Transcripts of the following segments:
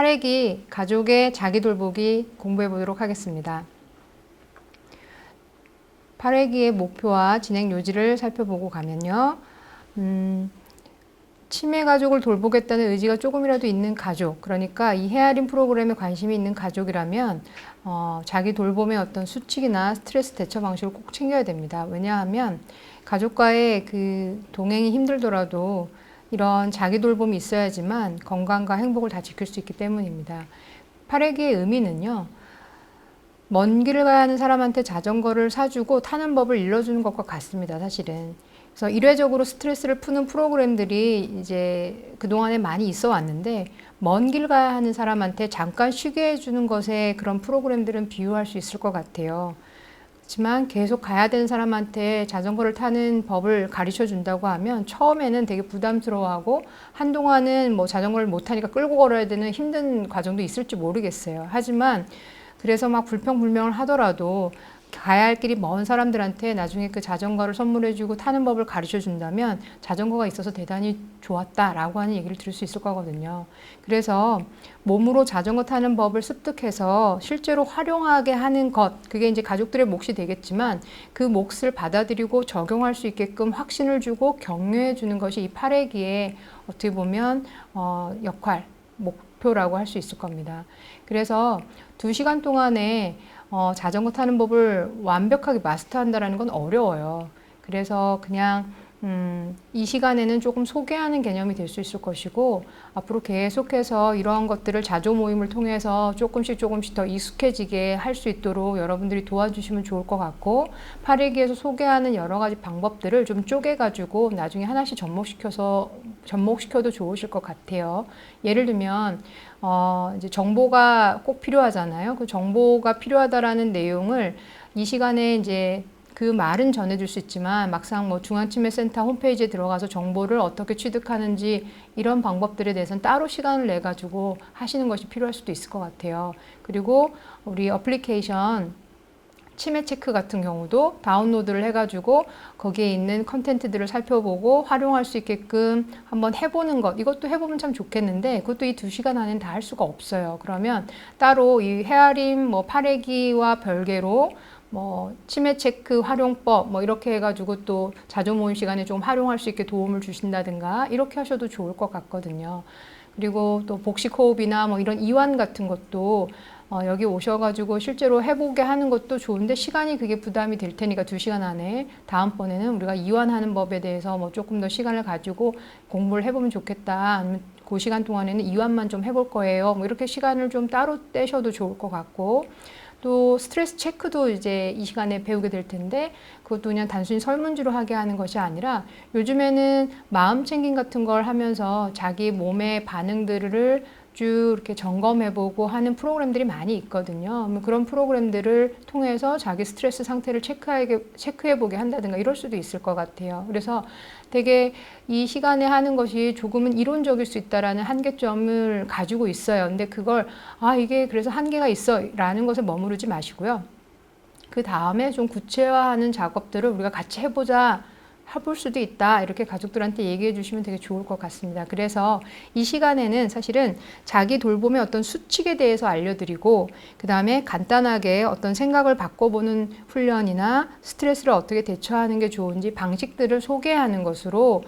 8회기 가족의 자기 돌보기 공부해 보도록 하겠습니다. 8회기의 목표와 진행 요지를 살펴보고 가면요. 치매 가족을 돌보겠다는 의지가 조금이라도 있는 가족, 그러니까 이 헤아림 프로그램에 관심이 있는 가족이라면 자기 돌봄의 어떤 수칙이나 스트레스 대처 방식을 꼭 챙겨야 됩니다. 왜냐하면 가족과의 그 동행이 힘들더라도 이런 자기 돌봄이 있어야지만 건강과 행복을 다 지킬 수 있기 때문입니다. 8회기의 의미는요. 먼 길을 가야 하는 사람한테 자전거를 사주고 타는 법을 일러주는 것과 같습니다. 사실은. 그래서 일회적으로 스트레스를 푸는 프로그램들이 이제 그동안에 많이 있어 왔는데 먼 길 가야 하는 사람한테 잠깐 쉬게 해주는 것에 그런 프로그램들은 비유할 수 있을 것 같아요. 그렇지만 계속 가야 되는 사람한테 자전거를 타는 법을 가르쳐 준다고 하면 처음에는 되게 부담스러워하고 한동안은 뭐 자전거를 못 타니까 끌고 걸어야 되는 힘든 과정도 있을지 모르겠어요. 하지만 그래서 막 불평불명을 하더라도 가야 할 길이 먼 사람들한테 나중에 그 자전거를 선물해주고 타는 법을 가르쳐 준다면 자전거가 있어서 대단히 좋았다라고 하는 얘기를 들을 수 있을 거거든요. 그래서 몸으로 자전거 타는 법을 습득해서 실제로 활용하게 하는 것, 그게 이제 가족들의 몫이 되겠지만 그 몫을 받아들이고 적용할 수 있게끔 확신을 주고 격려해 주는 것이 이 8회기의 어떻게 보면 역할, 목표라고 할 수 있을 겁니다. 그래서 2시간 동안에 자전거 타는 법을 완벽하게 마스터한다는 건 어려워요. 그래서 그냥 이 시간에는 조금 소개하는 개념이 될 수 있을 것이고 앞으로 계속해서 이러한 것들을 자조 모임을 통해서 조금씩 더 익숙해지게 할 수 있도록 여러분들이 도와주시면 좋을 것 같고 8회기에서 소개하는 여러 가지 방법들을 좀 쪼개가지고 나중에 하나씩 접목시켜도 좋으실 것 같아요. 예를 들면 이제 정보가 꼭 필요하잖아요. 그 정보가 필요하다라는 내용을 이 시간에 이제 그 말은 전해줄 수 있지만 막상 뭐 중앙치매센터 홈페이지에 들어가서 정보를 어떻게 취득하는지 이런 방법들에 대해서는 따로 시간을 내 가지고 하시는 것이 필요할 수도 있을 것 같아요. 그리고 우리 어플리케이션 치매 체크 같은 경우도 다운로드를 해가지고 거기에 있는 컨텐츠들을 살펴보고 활용할 수 있게끔 한번 해보는 것, 이것도 해보면 참 좋겠는데 그것도 이 2시간 안에는 다 할 수가 없어요. 그러면 따로 이 헤아림 8회기와 별개로 뭐 치매 체크 활용법 뭐 이렇게 해가지고 또 자조 모임 시간에 좀 활용할 수 있게 도움을 주신다든가 이렇게 하셔도 좋을 것 같거든요. 그리고 또 복식 호흡이나 뭐 이런 이완 같은 것도 여기 오셔가지고 실제로 해보게 하는 것도 좋은데 시간이 그게 부담이 될 테니까 2시간 안에 다음번에는 우리가 이완하는 법에 대해서 뭐 조금 더 시간을 가지고 공부를 해보면 좋겠다. 아니면 그 시간 동안에는 이완만 좀 해볼 거예요. 뭐 이렇게 시간을 좀 따로 떼셔도 좋을 것 같고 또 스트레스 체크도 이제 이 시간에 배우게 될 텐데 그것도 그냥 단순히 설문지로 하게 하는 것이 아니라 요즘에는 마음 챙김 같은 걸 하면서 자기 몸의 반응들을 쭉 이렇게 점검해보고 하는 프로그램들이 많이 있거든요. 그런 프로그램들을 통해서 자기 스트레스 상태를 체크해보게 한다든가 이럴 수도 있을 것 같아요. 그래서 되게 이 시간에 하는 것이 조금은 이론적일 수 있다라는 한계점을 가지고 있어요. 근데 그걸 이게 그래서 한계가 있어 라는 것에 머무르지 마시고요. 그 다음에 좀 구체화하는 작업들을 우리가 같이 해보자. 해볼 수도 있다. 이렇게 가족들한테 얘기해 주시면 되게 좋을 것 같습니다. 그래서 이 시간에는 사실은 자기 돌봄의 어떤 수칙에 대해서 알려드리고 그 다음에 간단하게 어떤 생각을 바꿔보는 훈련이나 스트레스를 어떻게 대처하는 게 좋은지 방식들을 소개하는 것으로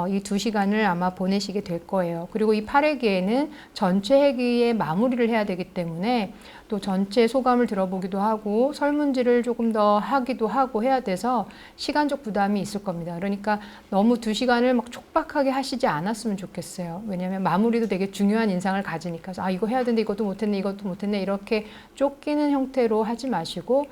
이 2시간을 아마 보내시게 될 거예요. 그리고 이 8회기에는 전체 회기의 마무리를 해야 되기 때문에 또 전체 소감을 들어보기도 하고 설문지를 조금 더 하기도 하고 해야 돼서 시간적 부담이 있을 겁니다. 그러니까 너무 2시간을 막 촉박하게 하시지 않았으면 좋겠어요. 왜냐하면 마무리도 되게 중요한 인상을 가지니까 이거 해야 되는데 이것도 못했네 이렇게 쫓기는 형태로 하지 마시고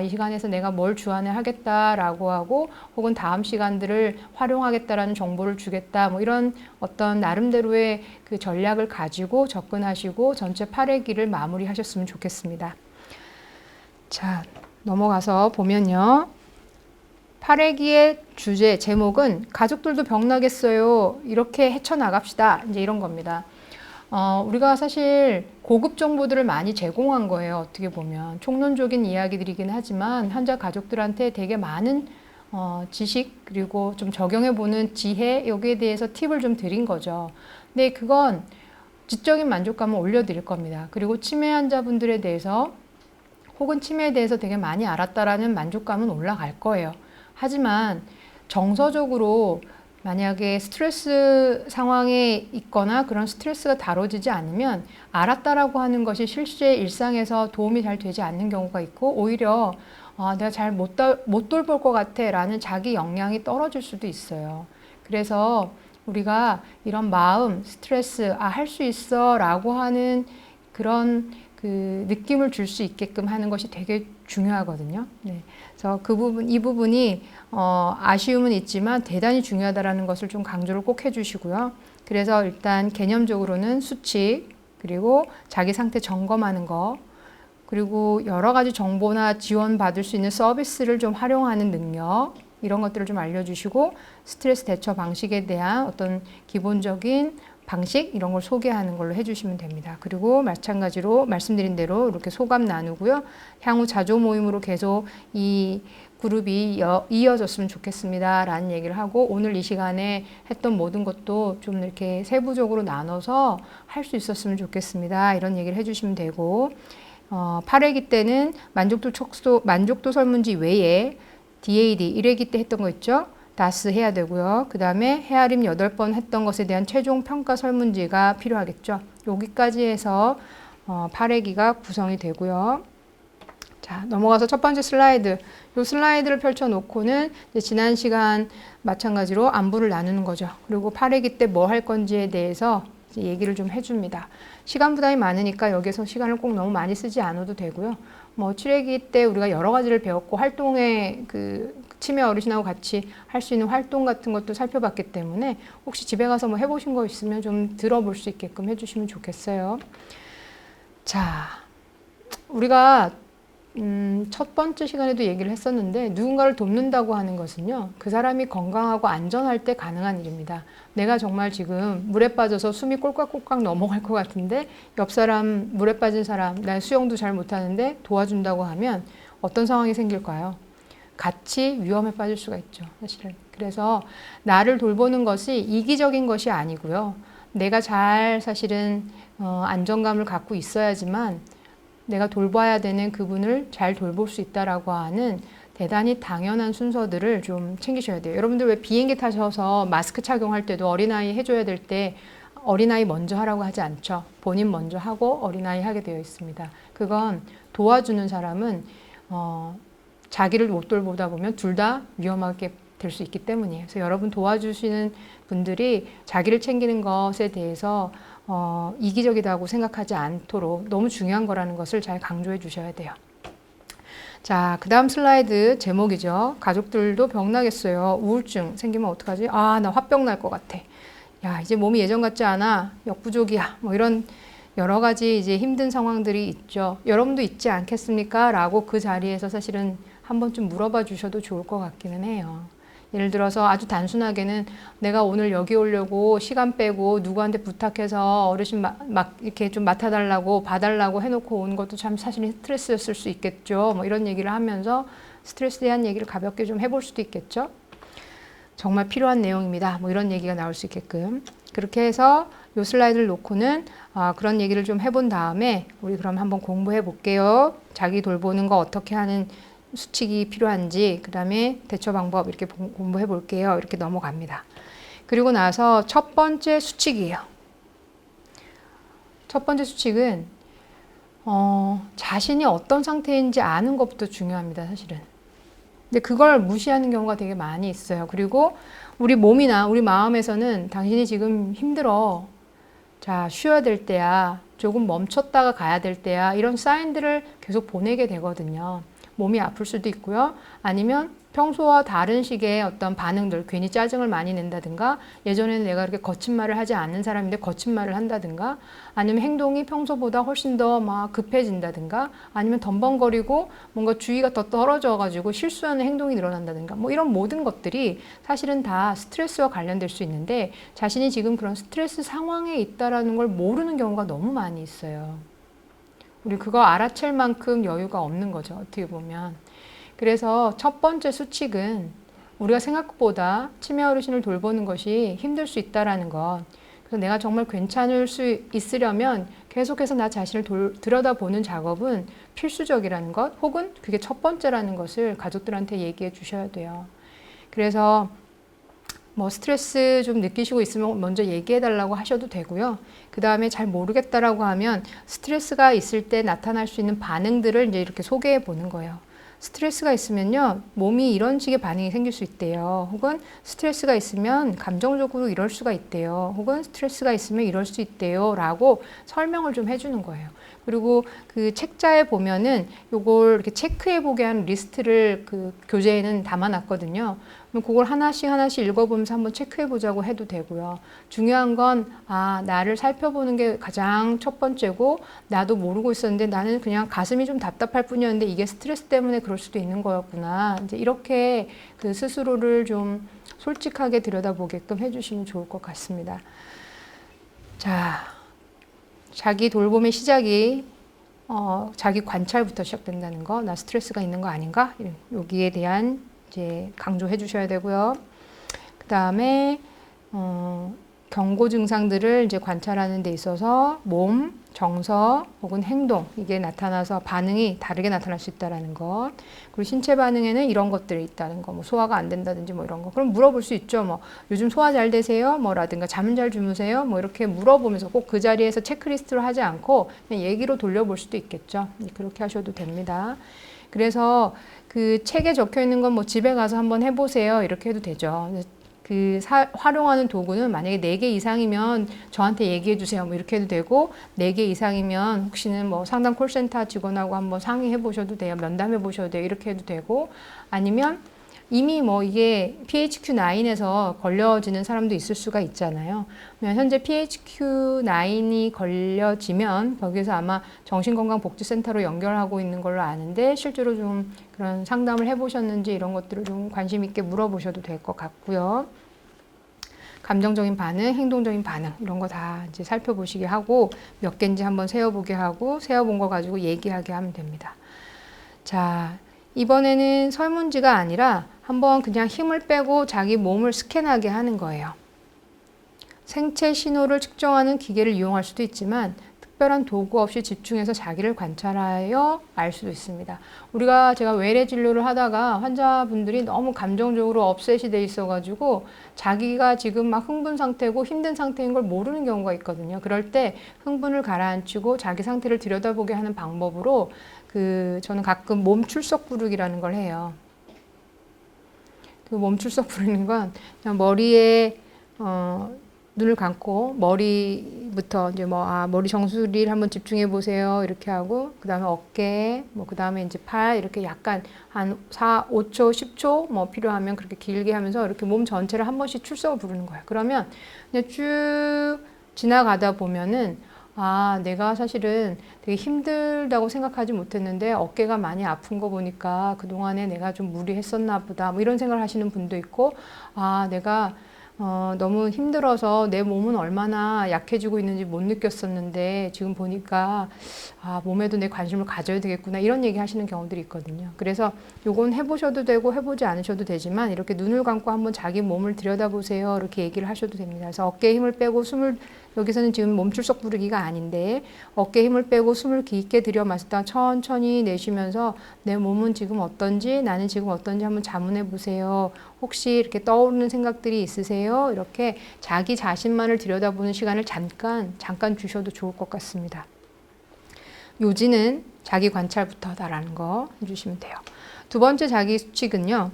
이 시간에서 내가 뭘 주안을 하겠다라고 하고 혹은 다음 시간들을 활용하겠다라는 정보를 주겠다 뭐 이런 어떤 나름대로의 그 전략을 가지고 접근하시고 전체 8회기를 마무리하셨으면 좋겠습니다. 자, 넘어가서 보면요. 8회기의 주제, 제목은 가족들도 병나겠어요. 이렇게 헤쳐나갑시다. 이제 이런 겁니다. 우리가 사실 고급 정보들을 많이 제공한 거예요. 어떻게 보면 총론적인 이야기들이긴 하지만 환자 가족들한테 되게 많은 지식 그리고 좀 적용해보는 지혜 여기에 대해서 팁을 좀 드린 거죠. 근데 그건 지적인 만족감을 올려드릴 겁니다. 그리고 치매 환자분들에 대해서 혹은 치매에 대해서 되게 많이 알았다라는 만족감은 올라갈 거예요. 하지만 정서적으로 만약에 스트레스 상황에 있거나 그런 스트레스가 다뤄지지 않으면 알았다라고 하는 것이 실제 일상에서 도움이 잘 되지 않는 경우가 있고 오히려 내가 잘 못 돌볼 것 같아 라는 자기 역량이 떨어질 수도 있어요. 그래서 우리가 이런 마음, 스트레스, 할 수 있어 라고 하는 그런 그 느낌을 줄 수 있게끔 하는 것이 되게 중요하거든요. 네. 그래서 이 부분이 아쉬움은 있지만 대단히 중요하다라는 것을 좀 강조를 꼭 해주시고요. 그래서 일단 개념적으로는 수칙, 그리고 자기 상태 점검하는 거, 그리고 여러 가지 정보나 지원 받을 수 있는 서비스를 좀 활용하는 능력, 이런 것들을 좀 알려주시고 스트레스 대처 방식에 대한 어떤 기본적인 방식 이런 걸 소개하는 걸로 해주시면 됩니다. 그리고 마찬가지로 말씀드린 대로 이렇게 소감 나누고요. 향후 자조 모임으로 계속 이 그룹이 이어졌으면 좋겠습니다 라는 얘기를 하고 오늘 이 시간에 했던 모든 것도 좀 이렇게 세부적으로 나눠서 할 수 있었으면 좋겠습니다. 이런 얘기를 해주시면 되고 8회기 때는 만족도 설문지 외에 DAD 1회기 때 했던 거 있죠? 다스 해야 되고요. 그 다음에 헤아림 8번 했던 것에 대한 최종 평가 설문지가 필요하겠죠. 여기까지 해서 8회기가 구성이 되고요. 자, 넘어가서 첫 번째 슬라이드. 이 슬라이드를 펼쳐놓고는 이제 지난 시간 마찬가지로 안부를 나누는 거죠. 그리고 8회기 때 뭐 할 건지에 대해서 이제 얘기를 좀 해줍니다. 시간 부담이 많으니까 여기서 시간을 꼭 너무 많이 쓰지 않아도 되고요. 뭐 7회기 때 우리가 여러 가지를 배웠고 활동에 치매 어르신하고 같이 할 수 있는 활동 같은 것도 살펴봤기 때문에 혹시 집에 가서 뭐 해보신 거 있으면 좀 들어볼 수 있게끔 해주시면 좋겠어요. 자, 우리가 첫 번째 시간에도 얘기를 했었는데 누군가를 돕는다고 하는 것은요. 그 사람이 건강하고 안전할 때 가능한 일입니다. 내가 정말 지금 물에 빠져서 숨이 꼴깍꼴깍 넘어갈 것 같은데 옆 사람 물에 빠진 사람 난 수영도 잘 못하는데 도와준다고 하면 어떤 상황이 생길까요? 같이 위험에 빠질 수가 있죠. 사실은. 그래서 나를 돌보는 것이 이기적인 것이 아니고요. 내가 잘 사실은 안정감을 갖고 있어야지만 내가 돌봐야 되는 그분을 잘 돌볼 수 있다라고 하는 대단히 당연한 순서들을 좀 챙기셔야 돼요. 여러분들 왜 비행기 타셔서 마스크 착용할 때도 어린아이 해줘야 될 때 어린아이 먼저 하라고 하지 않죠. 본인 먼저 하고 어린아이 하게 되어 있습니다. 그건 도와주는 사람은 자기를 못 돌보다 보면 둘 다 위험하게 될 수 있기 때문이에요. 그래서 여러분 도와주시는 분들이 자기를 챙기는 것에 대해서 이기적이다고 생각하지 않도록 너무 중요한 거라는 것을 잘 강조해 주셔야 돼요. 자, 그 다음 슬라이드 제목이죠. 가족들도 병나겠어요. 우울증 생기면 어떡하지? 나 화병 날 것 같아. 야, 이제 몸이 예전 같지 않아. 역부족이야. 뭐 이런 여러 가지 이제 힘든 상황들이 있죠. 여러분도 있지 않겠습니까? 라고 그 자리에서 사실은 한 번쯤 물어봐 주셔도 좋을 것 같기는 해요. 예를 들어서 아주 단순하게는 내가 오늘 여기 오려고 시간 빼고 누구한테 부탁해서 어르신 막 이렇게 좀 맡아달라고 봐달라고 해놓고 온 것도 참 사실 스트레스였을 수 있겠죠. 뭐 이런 얘기를 하면서 스트레스에 대한 얘기를 가볍게 좀 해볼 수도 있겠죠. 정말 필요한 내용입니다. 뭐 이런 얘기가 나올 수 있게끔. 그렇게 해서 이 슬라이드를 놓고는 그런 얘기를 좀 해본 다음에 우리 그럼 한번 공부해 볼게요. 자기 돌보는 거 어떻게 하는 수칙이 필요한지, 그 다음에 대처 방법 이렇게 공부해 볼게요. 이렇게 넘어갑니다. 그리고 나서 첫 번째 수칙이에요. 첫 번째 수칙은 자신이 어떤 상태인지 아는 것부터 중요합니다. 사실은. 근데 그걸 무시하는 경우가 되게 많이 있어요. 그리고 우리 몸이나 우리 마음에서는 당신이 지금 힘들어. 자, 쉬어야 될 때야. 조금 멈췄다가 가야 될 때야. 이런 사인들을 계속 보내게 되거든요. 몸이 아플 수도 있고요. 아니면 평소와 다른 식의 어떤 반응들, 괜히 짜증을 많이 낸다든가, 예전에는 내가 그렇게 거친 말을 하지 않는 사람인데 거친 말을 한다든가, 아니면 행동이 평소보다 훨씬 더 막 급해진다든가, 아니면 덤벙거리고 뭔가 주의가 더 떨어져가지고 실수하는 행동이 늘어난다든가, 뭐 이런 모든 것들이 사실은 다 스트레스와 관련될 수 있는데, 자신이 지금 그런 스트레스 상황에 있다라는 걸 모르는 경우가 너무 많이 있어요. 우리 그거 알아챌 만큼 여유가 없는 거죠. 어떻게 보면. 그래서 첫 번째 수칙은 우리가 생각보다 치매 어르신을 돌보는 것이 힘들 수 있다는 것. 그래서 내가 정말 괜찮을 수 있으려면 계속해서 나 자신을 들여다보는 작업은 필수적이라는 것, 혹은 그게 첫 번째라는 것을 가족들한테 얘기해 주셔야 돼요. 그래서 뭐 스트레스 좀 느끼시고 있으면 먼저 얘기해 달라고 하셔도 되고요. 그 다음에 잘 모르겠다라고 하면 스트레스가 있을 때 나타날 수 있는 반응들을 이제 이렇게 소개해 보는 거예요. 스트레스가 있으면요, 몸이 이런 식의 반응이 생길 수 있대요. 혹은 스트레스가 있으면 감정적으로 이럴 수가 있대요. 혹은 스트레스가 있으면 이럴 수 있대요. 라고 설명을 좀 해주는 거예요. 그리고 그 책자에 보면은 요걸 이렇게 체크해 보게 하는 리스트를 그 교재에는 담아놨거든요. 그럼 그걸 하나씩 읽어보면서 한번 체크해 보자고 해도 되고요. 중요한 건, 나를 살펴보는 게 가장 첫 번째고, 나도 모르고 있었는데 나는 그냥 가슴이 좀 답답할 뿐이었는데 이게 스트레스 때문에 그럴 수도 있는 거였구나. 이제 이렇게 그 스스로를 좀 솔직하게 들여다보게끔 해주시면 좋을 것 같습니다. 자, 자기 돌봄의 시작이 자기 관찰부터 시작된다는 거, 나 스트레스가 있는 거 아닌가? 여기에 대한 이제 강조해 주셔야 되고요. 그 다음에 경고 증상들을 이제 관찰하는 데 있어서 몸, 정서 혹은 행동, 이게 나타나서 반응이 다르게 나타날 수 있다는 것. 그리고 신체 반응에는 이런 것들이 있다는 거, 뭐 소화가 안 된다든지 뭐 이런 거. 그럼 물어볼 수 있죠. 뭐 요즘 소화 잘 되세요? 뭐라든가 잠은 잘 주무세요? 뭐 이렇게 물어보면서 꼭 그 자리에서 체크리스트로 하지 않고 그냥 얘기로 돌려볼 수도 있겠죠. 그렇게 하셔도 됩니다. 그래서 그 책에 적혀 있는 건 뭐 집에 가서 한번 해보세요. 이렇게 해도 되죠. 활용하는 도구는 만약에 4개 이상이면 저한테 얘기해 주세요. 뭐 이렇게 해도 되고, 4개 이상이면 혹시는 뭐 상담 콜센터 직원하고 한번 상의해 보셔도 돼요. 면담해 보셔도 돼요. 이렇게 해도 되고, 아니면 이미 뭐 이게 PHQ-9에서 걸려지는 사람도 있을 수가 있잖아요. 현재 PHQ-9이 걸려지면 거기서 아마 정신건강복지센터로 연결하고 있는 걸로 아는데, 실제로 좀 그런 상담을 해보셨는지 이런 것들을 좀 관심 있게 물어보셔도 될 것 같고요. 감정적인 반응, 행동적인 반응 이런 거 다 이제 살펴보시게 하고 몇 개인지 한번 세어보게 하고 세어본 거 가지고 얘기하게 하면 됩니다. 자, 이번에는 설문지가 아니라 한번 그냥 힘을 빼고 자기 몸을 스캔하게 하는 거예요. 생체 신호를 측정하는 기계를 이용할 수도 있지만 특별한 도구 없이 집중해서 자기를 관찰하여 알 수도 있습니다. 제가 외래 진료를 하다가 환자분들이 너무 감정적으로 업셋이 돼 있어가지고 자기가 지금 막 흥분 상태고 힘든 상태인 걸 모르는 경우가 있거든요. 그럴 때 흥분을 가라앉히고 자기 상태를 들여다보게 하는 방법으로 저는 가끔 몸 출석 부르기라는 걸 해요. 그 몸 출석 부르는 건 그냥 머리에 눈을 감고 머리부터 이제 머리 정수리를 한번 집중해 보세요. 이렇게 하고 그다음에 어깨, 그다음에 이제 팔 이렇게 약간 한 5초, 10초 뭐 필요하면 그렇게 길게 하면서 이렇게 몸 전체를 한 번씩 출석을 부르는 거예요. 그러면 그냥 쭉 지나가다 보면은 내가 사실은 되게 힘들다고 생각하지 못했는데 어깨가 많이 아픈 거 보니까 그동안에 내가 좀 무리했었나 보다. 뭐 이런 생각을 하시는 분도 있고, 내가 너무 힘들어서 내 몸은 얼마나 약해지고 있는지 못 느꼈었는데 지금 보니까 몸에도 내 관심을 가져야 되겠구나 이런 얘기 하시는 경우들이 있거든요. 그래서 요건 해보셔도 되고 해보지 않으셔도 되지만 이렇게 눈을 감고 한번 자기 몸을 들여다보세요 이렇게 얘기를 하셔도 됩니다. 그래서 어깨에 힘을 빼고 여기서는 지금 몸출석 부르기가 아닌데 어깨에 힘을 빼고 숨을 깊게 들여 마시다가 천천히 내쉬면서 내 몸은 지금 어떤지 나는 지금 어떤지 한번 자문해 보세요. 혹시 이렇게 떠오르는 생각들이 있으세요? 이렇게 자기 자신만을 들여다보는 시간을 잠깐 주셔도 좋을 것 같습니다. 요지는 자기 관찰부터다라는 거 해주시면 돼요. 두 번째 자기 수칙은요.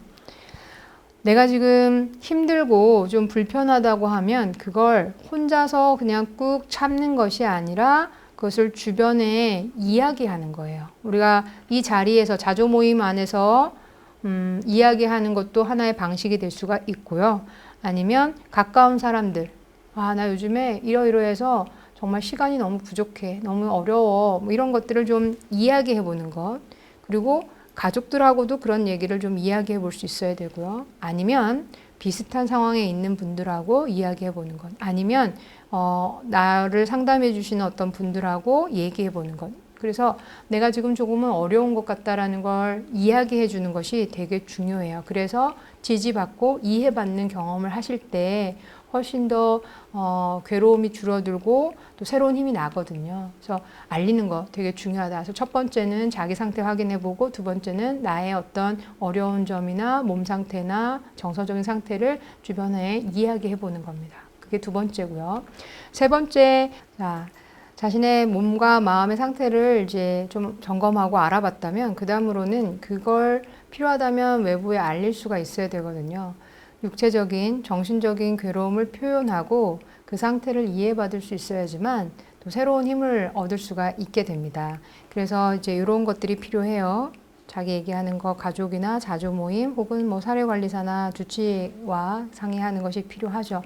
내가 지금 힘들고 좀 불편하다고 하면 그걸 혼자서 그냥 꾹 참는 것이 아니라 그것을 주변에 이야기하는 거예요. 우리가 이 자리에서 자조 모임 안에서 이야기하는 것도 하나의 방식이 될 수가 있고요. 아니면 가까운 사람들, 나 요즘에 이러이러해서 정말 시간이 너무 부족해, 너무 어려워, 뭐 이런 것들을 좀 이야기해 보는 것. 그리고 가족들하고도 그런 얘기를 좀 이야기해 볼 수 있어야 되고요. 아니면 비슷한 상황에 있는 분들하고 이야기해 보는 것. 아니면 나를 상담해 주시는 어떤 분들하고 얘기해 보는 것. 그래서 내가 지금 조금은 어려운 것 같다라는 걸 이야기해 주는 것이 되게 중요해요. 그래서 지지받고 이해받는 경험을 하실 때 훨씬 더 괴로움이 줄어들고 또 새로운 힘이 나거든요. 그래서 알리는 거 되게 중요하다. 그래서 첫 번째는 자기 상태 확인해보고, 두 번째는 나의 어떤 어려운 점이나 몸 상태나 정서적인 상태를 주변에 이야기해보는 겁니다. 그게 두 번째고요. 세 번째, 자신의 몸과 마음의 상태를 이제 좀 점검하고 알아봤다면, 그 다음으로는 그걸 필요하다면 외부에 알릴 수가 있어야 되거든요. 육체적인, 정신적인 괴로움을 표현하고 그 상태를 이해받을 수 있어야지만 또 새로운 힘을 얻을 수가 있게 됩니다. 그래서 이제 이런 것들이 필요해요. 자기 얘기하는 거, 가족이나 자조 모임 혹은 뭐 사례관리사나 주치의와 상의하는 것이 필요하죠.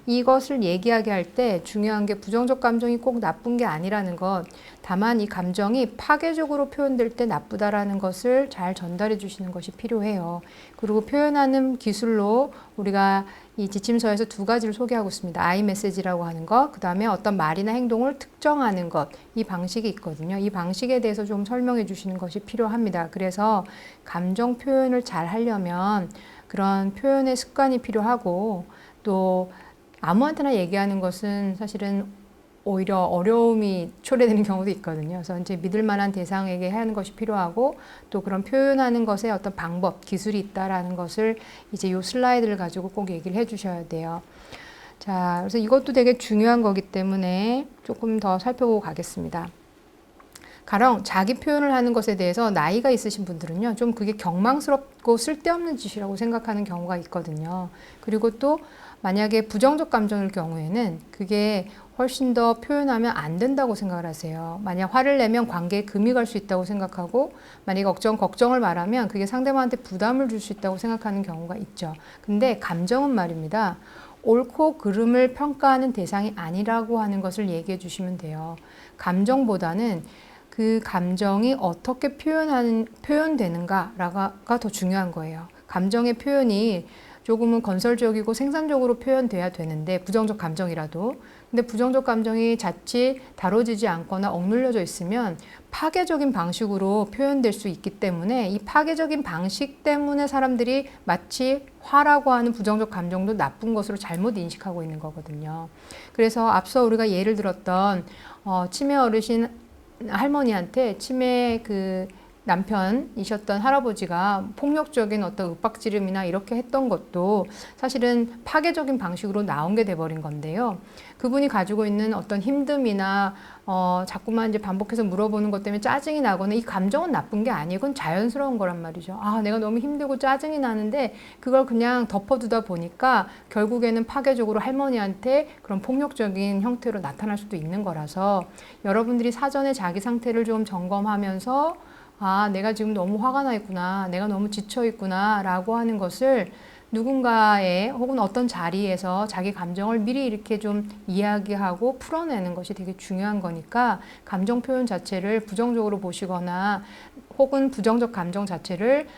이것을 얘기하게 할 때 중요한 게 부정적 감정이 꼭 나쁜 게 아니라는 것, 다만 이 감정이 파괴적으로 표현될 때 나쁘다라는 것을 잘 전달해 주시는 것이 필요해요. 그리고 표현하는 기술로 우리가 이 지침서에서 두 가지를 소개하고 있습니다. I 메시지라고 하는 것, 그 다음에 어떤 말이나 행동을 특정하는 것, 이 방식이 있거든요. 이 방식에 대해서 좀 설명해 주시는 것이 필요합니다. 그래서 감정 표현을 잘 하려면 그런 표현의 습관이 필요하고, 또 아무한테나 얘기하는 것은 사실은 오히려 어려움이 초래되는 경우도 있거든요. 그래서 이제 믿을 만한 대상에게 하는 것이 필요하고, 또 그런 표현하는 것에 어떤 방법, 기술이 있다라는 것을 이제 요 슬라이드를 가지고 꼭 얘기를 해 주셔야 돼요. 자, 그래서 이것도 되게 중요한 거기 때문에 조금 더 살펴보고 가겠습니다. 가령 자기 표현을 하는 것에 대해서 나이가 있으신 분들은요, 좀 그게 경망스럽고 쓸데없는 짓이라고 생각하는 경우가 있거든요. 그리고 또 만약에 부정적 감정일 경우에는 그게 훨씬 더 표현하면 안 된다고 생각을 하세요. 만약 화를 내면 관계에 금이 갈 수 있다고 생각하고, 만약에 걱정을 말하면 그게 상대방한테 부담을 줄 수 있다고 생각하는 경우가 있죠. 근데 감정은 말입니다, 옳고 그름을 평가하는 대상이 아니라고 하는 것을 얘기해 주시면 돼요. 감정보다는 그 감정이 어떻게 표현되는가가 더 중요한 거예요. 감정의 표현이 조금은 건설적이고 생산적으로 표현돼야 되는데, 부정적 감정이라도. 근데 부정적 감정이 자칫 다뤄지지 않거나 억눌려져 있으면 파괴적인 방식으로 표현될 수 있기 때문에, 이 파괴적인 방식 때문에 사람들이 마치 화라고 하는 부정적 감정도 나쁜 것으로 잘못 인식하고 있는 거거든요. 그래서 앞서 우리가 예를 들었던 치매 어르신 할머니한테 치매 그 남편이셨던 할아버지가 폭력적인 어떤 윽박지름이나 이렇게 했던 것도 사실은 파괴적인 방식으로 나온 게 돼버린 건데요. 그분이 가지고 있는 어떤 힘듦이나 자꾸만 이제 반복해서 물어보는 것 때문에 짜증이 나거나, 이 감정은 나쁜 게 아니고 그건 자연스러운 거란 말이죠. 내가 너무 힘들고 짜증이 나는데 그걸 그냥 덮어두다 보니까 결국에는 파괴적으로 할머니한테 그런 폭력적인 형태로 나타날 수도 있는 거라서, 여러분들이 사전에 자기 상태를 좀 점검하면서 내가 지금 너무 화가 나 있구나, 내가 너무 지쳐 있구나 라고 하는 것을 누군가의 혹은 어떤 자리에서 자기 감정을 미리 이렇게 좀 이야기하고 풀어내는 것이 되게 중요한 거니까, 감정 표현 자체를 부정적으로 보시거나 혹은 부정적 감정 자체를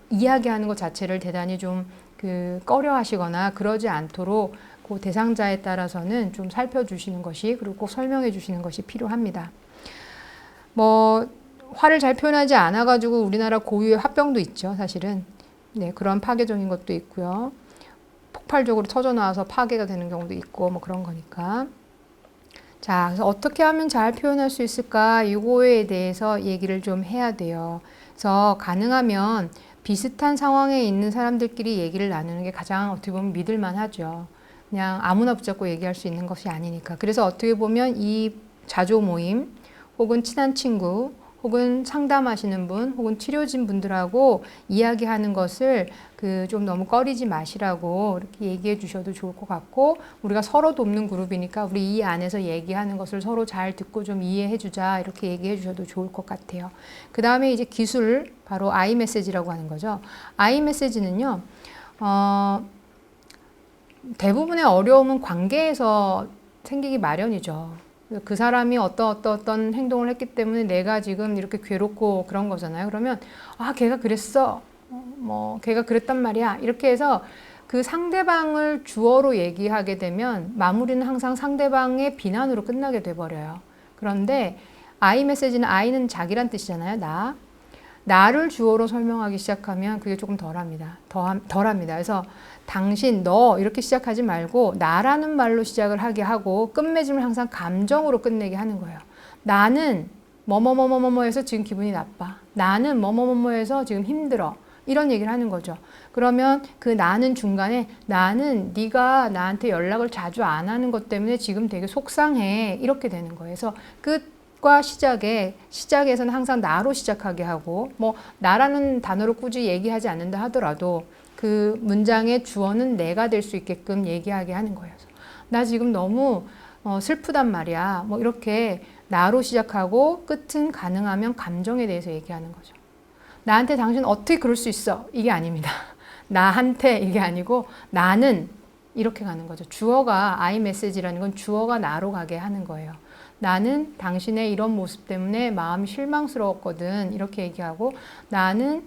이야기하는 것 자체를 대단히 좀 꺼려 하시거나 그러지 않도록 그 대상자에 따라서는 좀 살펴주시는 것이, 그리고 꼭 설명해 주시는 것이 필요합니다. 화를 잘 표현하지 않아가지고 우리나라 고유의 화병도 있죠, 사실은. 네, 그런 파괴적인 것도 있고요. 폭발적으로 터져나와서 파괴가 되는 경우도 있고, 그런 거니까. 자, 그래서 어떻게 하면 잘 표현할 수 있을까? 이거에 대해서 얘기를 좀 해야 돼요. 그래서 가능하면 비슷한 상황에 있는 사람들끼리 얘기를 나누는 게 가장 어떻게 보면 믿을만 하죠. 그냥 아무나 붙잡고 얘기할 수 있는 것이 아니니까. 그래서 어떻게 보면 이 자조 모임, 혹은 친한 친구, 혹은 상담하시는 분, 혹은 치료진 분들하고 이야기하는 것을 좀 너무 꺼리지 마시라고 이렇게 얘기해 주셔도 좋을 것 같고, 우리가 서로 돕는 그룹이니까 우리 이 안에서 얘기하는 것을 서로 잘 듣고 좀 이해해 주자, 이렇게 얘기해 주셔도 좋을 것 같아요. 그 다음에 이제 기술, 바로 I 메시지라고 하는 거죠. I 메시지는요, 대부분의 어려움은 관계에서 생기기 마련이죠. 그 사람이 어떤 행동을 했기 때문에 내가 지금 이렇게 괴롭고 그런 거잖아요. 그러면 걔가 그랬어, 걔가 그랬단 말이야, 이렇게 해서 그 상대방을 주어로 얘기하게 되면 마무리는 항상 상대방의 비난으로 끝나게 돼버려요. 그런데 I 메시지는 I는 자기란 뜻이잖아요. 나를 주어로 설명하기 시작하면 그게 조금 덜합니다. 덜합니다. 그래서 당신, 너 이렇게 시작하지 말고 나라는 말로 시작을 하게 하고 끝맺음을 항상 감정으로 끝내게 하는 거예요. 나는 뭐뭐뭐뭐뭐해서 지금 기분이 나빠. 나는 뭐뭐뭐뭐해서 지금 힘들어. 이런 얘기를 하는 거죠. 그러면 그 나는 중간에 나는 네가 나한테 연락을 자주 안 하는 것 때문에 지금 되게 속상해. 이렇게 되는 거예요. 그래서 끝과 시작에서는 항상 나로 시작하게 하고 뭐 나라는 단어로 꾸준히 얘기하지 않는다 하더라도 그 문장의 주어는 내가 될 수 있게끔 얘기하게 하는 거예요. 나 지금 너무 슬프단 말이야. 뭐 이렇게 나로 시작하고 끝은 가능하면 감정에 대해서 얘기하는 거죠. 나한테 당신 어떻게 그럴 수 있어? 이게 아닙니다. 나한테 이게 아니고 나는 이렇게 가는 거죠. 주어가 I 메시지라는 건 주어가 나로 가게 하는 거예요. 나는 당신의 이런 모습 때문에 마음이 실망스러웠거든. 이렇게 얘기하고 나는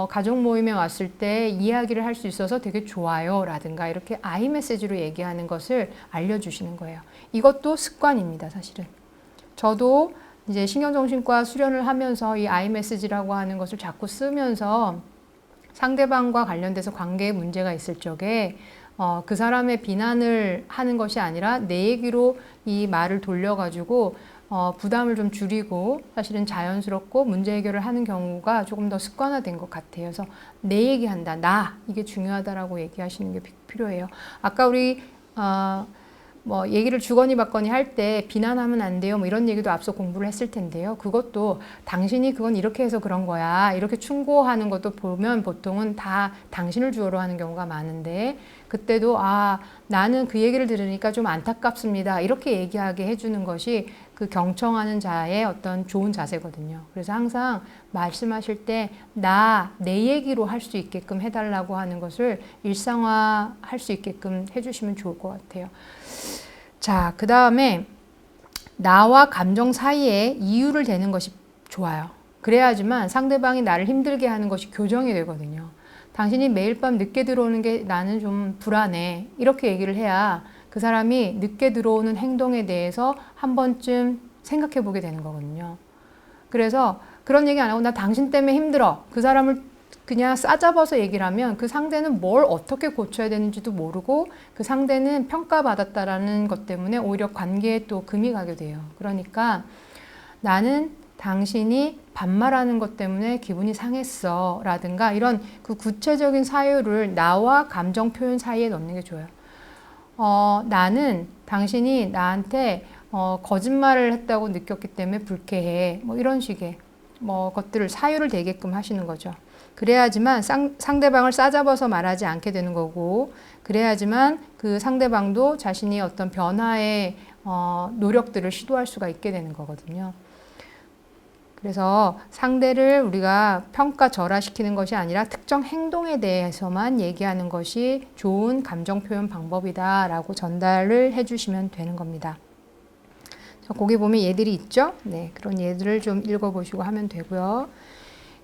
가족 모임에 왔을 때 이야기를 할 수 있어서 되게 좋아요. 라든가 이렇게 I 메시지로 얘기하는 것을 알려주시는 거예요. 이것도 습관입니다. 사실은. 저도 이제 신경정신과 수련을 하면서 이 I 메시지라고 하는 것을 자꾸 쓰면서 상대방과 관련돼서 관계에 문제가 있을 적에 그 사람의 비난을 하는 것이 아니라 내 얘기로 이 말을 돌려가지고 부담을 좀 줄이고 사실은 자연스럽고 문제 해결을 하는 경우가 조금 더 습관화된 것 같아요. 그래서 내 얘기한다, 나 이게 중요하다라고 얘기하시는 게 필요해요. 아까 우리 뭐 얘기를 주거니 받거니 할 때 비난하면 안 돼요. 뭐 이런 얘기도 앞서 공부를 했을 텐데요. 그것도 당신이 그건 이렇게 해서 그런 거야. 이렇게 충고하는 것도 보면 보통은 다 당신을 주어로 하는 경우가 많은데 그때도 나는 그 얘기를 들으니까 좀 안타깝습니다. 이렇게 얘기하게 해주는 것이 그 경청하는 자의 어떤 좋은 자세거든요. 그래서 항상 말씀하실 때 내 얘기로 할 수 있게끔 해달라고 하는 것을 일상화 할 수 있게끔 해주시면 좋을 것 같아요. 자, 그 다음에 나와 감정 사이에 이유를 대는 것이 좋아요. 그래야지만 상대방이 나를 힘들게 하는 것이 교정이 되거든요. 당신이 매일 밤 늦게 들어오는 게 나는 좀 불안해. 이렇게 얘기를 해야 그 사람이 늦게 들어오는 행동에 대해서 한 번쯤 생각해 보게 되는 거거든요. 그래서 그런 얘기 안 하고 나 당신 때문에 힘들어. 그 사람을 그냥 싸잡아서 얘기를 하면 그 상대는 뭘 어떻게 고쳐야 되는지도 모르고 그 상대는 평가받았다라는 것 때문에 오히려 관계에 또 금이 가게 돼요. 그러니까 나는 당신이 반말하는 것 때문에 기분이 상했어 라든가 이런 그 구체적인 사유를 나와 감정 표현 사이에 넣는 게 좋아요. 나는 당신이 나한테 거짓말을 했다고 느꼈기 때문에 불쾌해. 뭐 이런 식의 것들을 사유를 대게끔 하시는 거죠. 그래야지만 상대방을 싸잡아서 말하지 않게 되는 거고 그래야지만 그 상대방도 자신이 어떤 변화의 노력들을 시도할 수가 있게 되는 거거든요. 그래서 상대를 우리가 평가절하시키는 것이 아니라 특정 행동에 대해서만 얘기하는 것이 좋은 감정 표현 방법이다라고 전달을 해주시면 되는 겁니다. 거기 보면 예들이 있죠? 네, 그런 예들을 좀 읽어보시고 하면 되고요.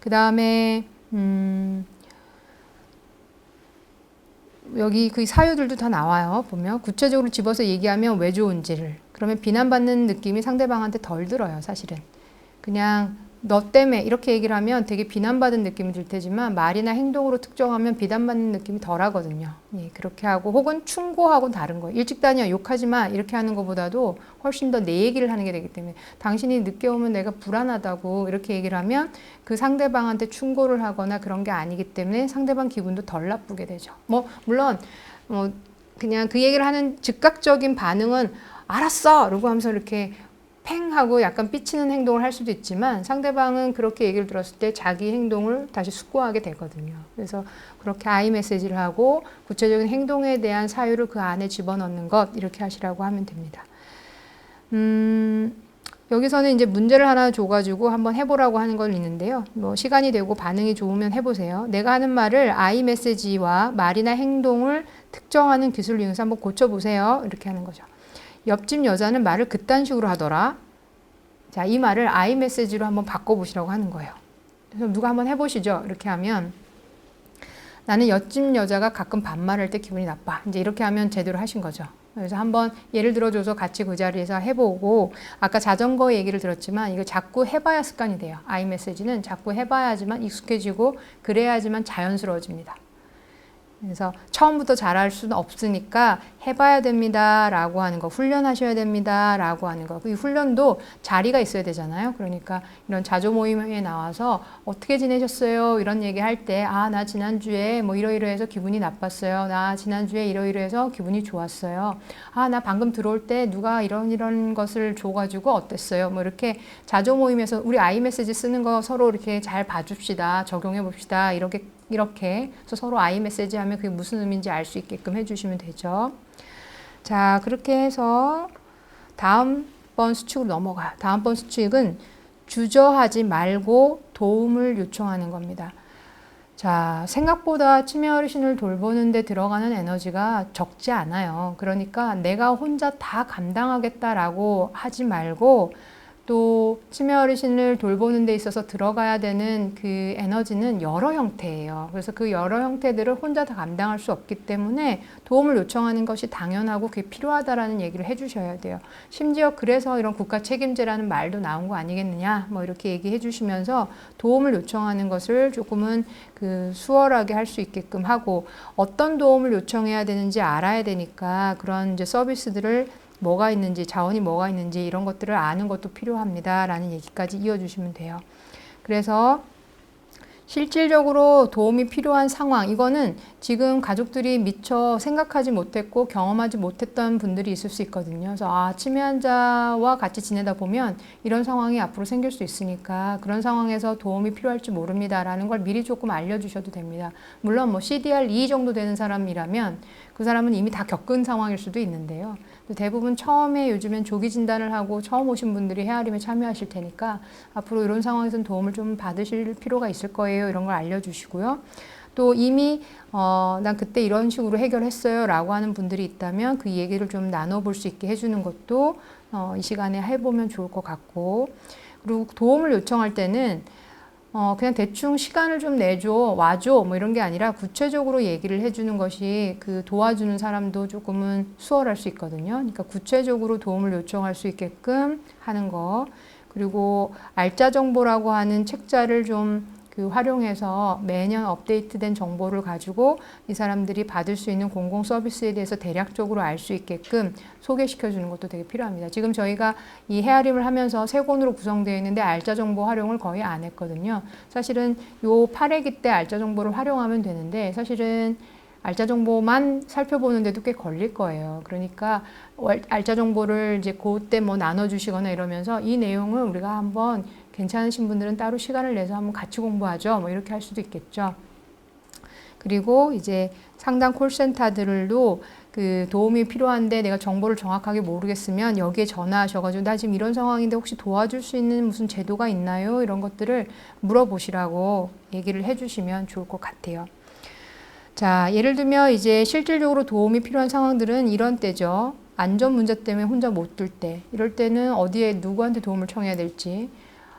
그 다음에 여기 그 사유들도 다 나와요. 보면 구체적으로 집어서 얘기하면 왜 좋은지를. 그러면 비난받는 느낌이 상대방한테 덜 들어요. 사실은. 그냥 너 때문에 이렇게 얘기를 하면 되게 비난받은 느낌이 들 테지만 말이나 행동으로 특정하면 비난받는 느낌이 덜 하거든요. 예, 그렇게 하고 혹은 충고하고 다른 거예요. 일찍 다녀 욕하지 마 이렇게 하는 것보다도 훨씬 더 내 얘기를 하는 게 되기 때문에 당신이 늦게 오면 내가 불안하다고 이렇게 얘기를 하면 그 상대방한테 충고를 하거나 그런 게 아니기 때문에 상대방 기분도 덜 나쁘게 되죠. 물론 그냥 그 얘기를 하는 즉각적인 반응은 알았어! 라고 하면서 이렇게 팽 하고 약간 삐치는 행동을 할 수도 있지만 상대방은 그렇게 얘기를 들었을 때 자기 행동을 다시 숙고하게 되거든요. 그래서 그렇게 I 메시지를 하고 구체적인 행동에 대한 사유를 그 안에 집어넣는 것 이렇게 하시라고 하면 됩니다. 여기서는 이제 문제를 하나 줘가지고 한번 해보라고 하는 건 있는데요. 시간이 되고 반응이 좋으면 해보세요. 내가 하는 말을 I 메시지와 말이나 행동을 특정하는 기술을 이용해서 한번 고쳐보세요. 이렇게 하는 거죠. 옆집 여자는 말을 그딴 식으로 하더라. 자, 이 말을 I 메시지로 한번 바꿔보시라고 하는 거예요. 그래서 누가 한번 해보시죠. 이렇게 하면 나는 옆집 여자가 가끔 반말할 때 기분이 나빠. 이제 이렇게 하면 제대로 하신 거죠. 그래서 한번 예를 들어줘서 같이 그 자리에서 해보고, 아까 자전거 얘기를 들었지만 이거 자꾸 해봐야 습관이 돼요. 아이메시지는 자꾸 해봐야지만 익숙해지고 그래야지만 자연스러워집니다. 그래서 처음부터 잘할 수는 없으니까 해봐야 됩니다 라고 하는 거, 훈련하셔야 됩니다 라고 하는 거. 이 훈련도 자리가 있어야 되잖아요. 그러니까 이런 자조 모임에 나와서 어떻게 지내셨어요? 이런 얘기 할 때, 아, 나 지난주에 뭐 이러이러해서 기분이 나빴어요. 나 지난주에 이러이러해서 기분이 좋았어요. 아, 나 방금 들어올 때 누가 이런 것을 줘가지고 어땠어요? 뭐 이렇게 자조 모임에서 우리 아이메시지 쓰는 거 서로 이렇게 잘 봐줍시다. 적용해 봅시다. 이렇게 해서 서로 아이메시지 하면 그게 무슨 의미인지 알 수 있게끔 해주시면 되죠. 자, 그렇게 해서 다음번 수칙으로 넘어가요. 다음번 수칙은 주저하지 말고 도움을 요청하는 겁니다. 자, 생각보다 치매 어르신을 돌보는 데 들어가는 에너지가 적지 않아요. 그러니까 내가 혼자 다 감당하겠다라고 하지 말고, 또 치매 어르신을 돌보는 데 있어서 들어가야 되는 그 에너지는 여러 형태예요. 그래서 그 여러 형태들을 혼자 다 감당할 수 없기 때문에 도움을 요청하는 것이 당연하고 그게 필요하다라는 얘기를 해주셔야 돼요. 심지어 그래서 이런 국가 책임제라는 말도 나온 거 아니겠느냐, 뭐 이렇게 얘기해 주시면서 도움을 요청하는 것을 조금은 그 수월하게 할 수 있게끔 하고, 어떤 도움을 요청해야 되는지 알아야 되니까 그런 이제 서비스들을 뭐가 있는지, 자원이 뭐가 있는지 이런 것들을 아는 것도 필요합니다 라는 얘기까지 이어주시면 돼요. 그래서 실질적으로 도움이 필요한 상황, 이거는 지금 가족들이 미처 생각하지 못했고 경험하지 못했던 분들이 있을 수 있거든요. 그래서 치매 환자와 같이 지내다 보면 이런 상황이 앞으로 생길 수 있으니까 그런 상황에서 도움이 필요할지 모릅니다라는 걸 미리 조금 알려주셔도 됩니다. 물론 뭐 CDR2 정도 되는 사람이라면 그 사람은 이미 다 겪은 상황일 수도 있는데요. 대부분 처음에 요즘엔 조기 진단을 하고 처음 오신 분들이 헤아림에 참여하실 테니까 앞으로 이런 상황에서는 도움을 좀 받으실 필요가 있을 거예요. 이런 걸 알려주시고요. 또 이미 난 그때 이런 식으로 해결했어요 라고 하는 분들이 있다면 그 얘기를 좀 나눠볼 수 있게 해주는 것도 이 시간에 해보면 좋을 것 같고, 그리고 도움을 요청할 때는 그냥 대충 시간을 좀 내줘, 와줘, 뭐 이런 게 아니라 구체적으로 얘기를 해주는 것이 그 도와주는 사람도 조금은 수월할 수 있거든요. 그러니까 구체적으로 도움을 요청할 수 있게끔 하는 거. 그리고 알짜 정보라고 하는 책자를 좀 그 활용해서 매년 업데이트된 정보를 가지고 이 사람들이 받을 수 있는 공공 서비스에 대해서 대략적으로 알 수 있게끔 소개시켜 주는 것도 되게 필요합니다. 지금 저희가 이 헤아림을 하면서 3권으로 구성되어 있는데 알짜 정보 활용을 거의 안 했거든요. 사실은 요 8회기 때 알짜 정보를 활용하면 되는데 사실은 알짜 정보만 살펴보는데도 꽤 걸릴 거예요. 그러니까 알짜 정보를 이제 그때 뭐 나눠주시거나 이러면서 이 내용을 우리가 한번 괜찮으신 분들은 따로 시간을 내서 한번 같이 공부하죠. 뭐 이렇게 할 수도 있겠죠. 그리고 이제 상담 콜센터들도 그 도움이 필요한데 내가 정보를 정확하게 모르겠으면 여기에 전화하셔가지고 나 지금 이런 상황인데 혹시 도와줄 수 있는 무슨 제도가 있나요? 이런 것들을 물어보시라고 얘기를 해주시면 좋을 것 같아요. 자, 예를 들면 이제 실질적으로 도움이 필요한 상황들은 이런 때죠. 안전 문제 때문에 혼자 못 둘 때, 이럴 때는 어디에 누구한테 도움을 청해야 될지,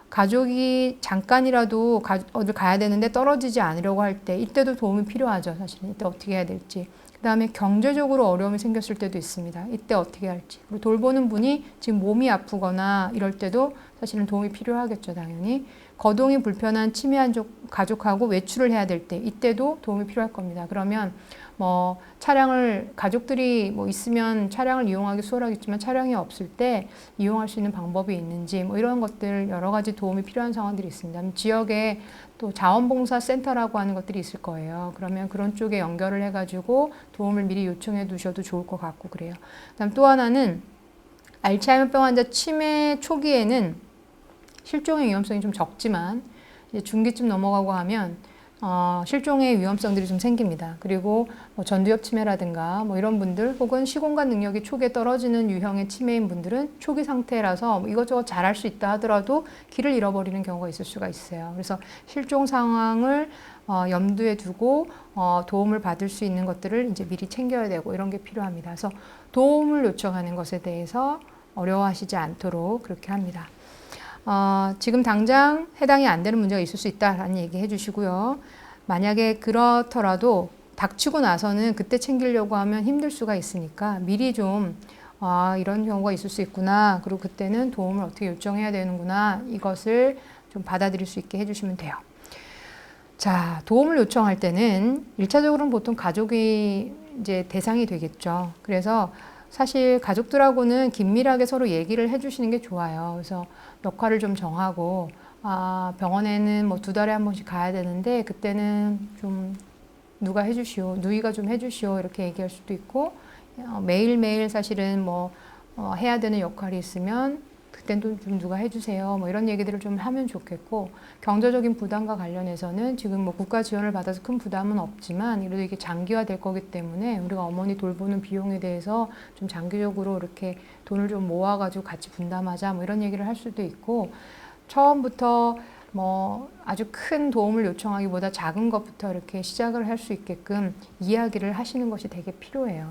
가족이 잠깐이라도 어딜 가야 되는데 떨어지지 않으려고 할 때, 이때도 도움이 필요하죠. 사실은 이때 어떻게 해야 될지. 그 다음에 경제적으로 어려움이 생겼을 때도 있습니다. 이때 어떻게 할지. 그리고 돌보는 분이 지금 몸이 아프거나 이럴 때도 사실은 도움이 필요하겠죠. 당연히. 거동이 불편한 치매한 가족하고 외출을 해야 될 때, 이때도 도움이 필요할 겁니다. 그러면 뭐 차량을 가족들이 뭐 있으면 차량을 이용하기 수월하겠지만 차량이 없을 때 이용할 수 있는 방법이 있는지 뭐 이런 것들 여러 가지 도움이 필요한 상황들이 있습니다. 지역에 또 자원봉사 센터라고 하는 것들이 있을 거예요. 그러면 그런 쪽에 연결을 해가지고 도움을 미리 요청해 두셔도 좋을 것 같고 그래요. 그다음 또 하나는 알츠하이머병 환자 치매 초기에는 실종의 위험성이 좀 적지만 이제 중기쯤 넘어가고 하면 실종의 위험성들이 좀 생깁니다. 그리고 뭐 전두엽 치매라든가 뭐 이런 분들 혹은 시공간 능력이 초기에 떨어지는 유형의 치매인 분들은 초기 상태라서 뭐 이것저것 잘할 수 있다 하더라도 길을 잃어버리는 경우가 있을 수가 있어요. 그래서 실종 상황을 염두에 두고 도움을 받을 수 있는 것들을 이제 미리 챙겨야 되고 이런 게 필요합니다. 그래서 도움을 요청하는 것에 대해서 어려워하시지 않도록 그렇게 합니다. 지금 당장 해당이 안 되는 문제가 있을 수 있다라는 얘기 해주시고요. 만약에 그렇더라도 닥치고 나서는 그때 챙기려고 하면 힘들 수가 있으니까 미리 좀 이런 경우가 있을 수 있구나. 그리고 그때는 도움을 어떻게 요청해야 되는구나. 이것을 좀 받아들일 수 있게 해주시면 돼요. 자, 도움을 요청할 때는 1차적으로는 보통 가족이 이제 대상이 되겠죠. 그래서 사실 가족들하고는 긴밀하게 서로 얘기를 해주시는 게 좋아요. 그래서 역할을 좀 정하고, 병원에는 뭐 2달에 한 번씩 가야 되는데, 그때는 좀 누가 해주시오, 누이가 좀 해주시오, 이렇게 얘기할 수도 있고, 매일매일 사실은 뭐, 해야 되는 역할이 있으면, 그땐 또 좀 누가 해주세요. 뭐 이런 얘기들을 좀 하면 좋겠고, 경제적인 부담과 관련해서는 지금 뭐 국가 지원을 받아서 큰 부담은 없지만, 그래도 이게 장기화 될 거기 때문에 우리가 어머니 돌보는 비용에 대해서 좀 장기적으로 이렇게 돈을 좀 모아가지고 같이 분담하자. 뭐 이런 얘기를 할 수도 있고, 처음부터 뭐 아주 큰 도움을 요청하기보다 작은 것부터 이렇게 시작을 할 수 있게끔 이야기를 하시는 것이 되게 필요해요.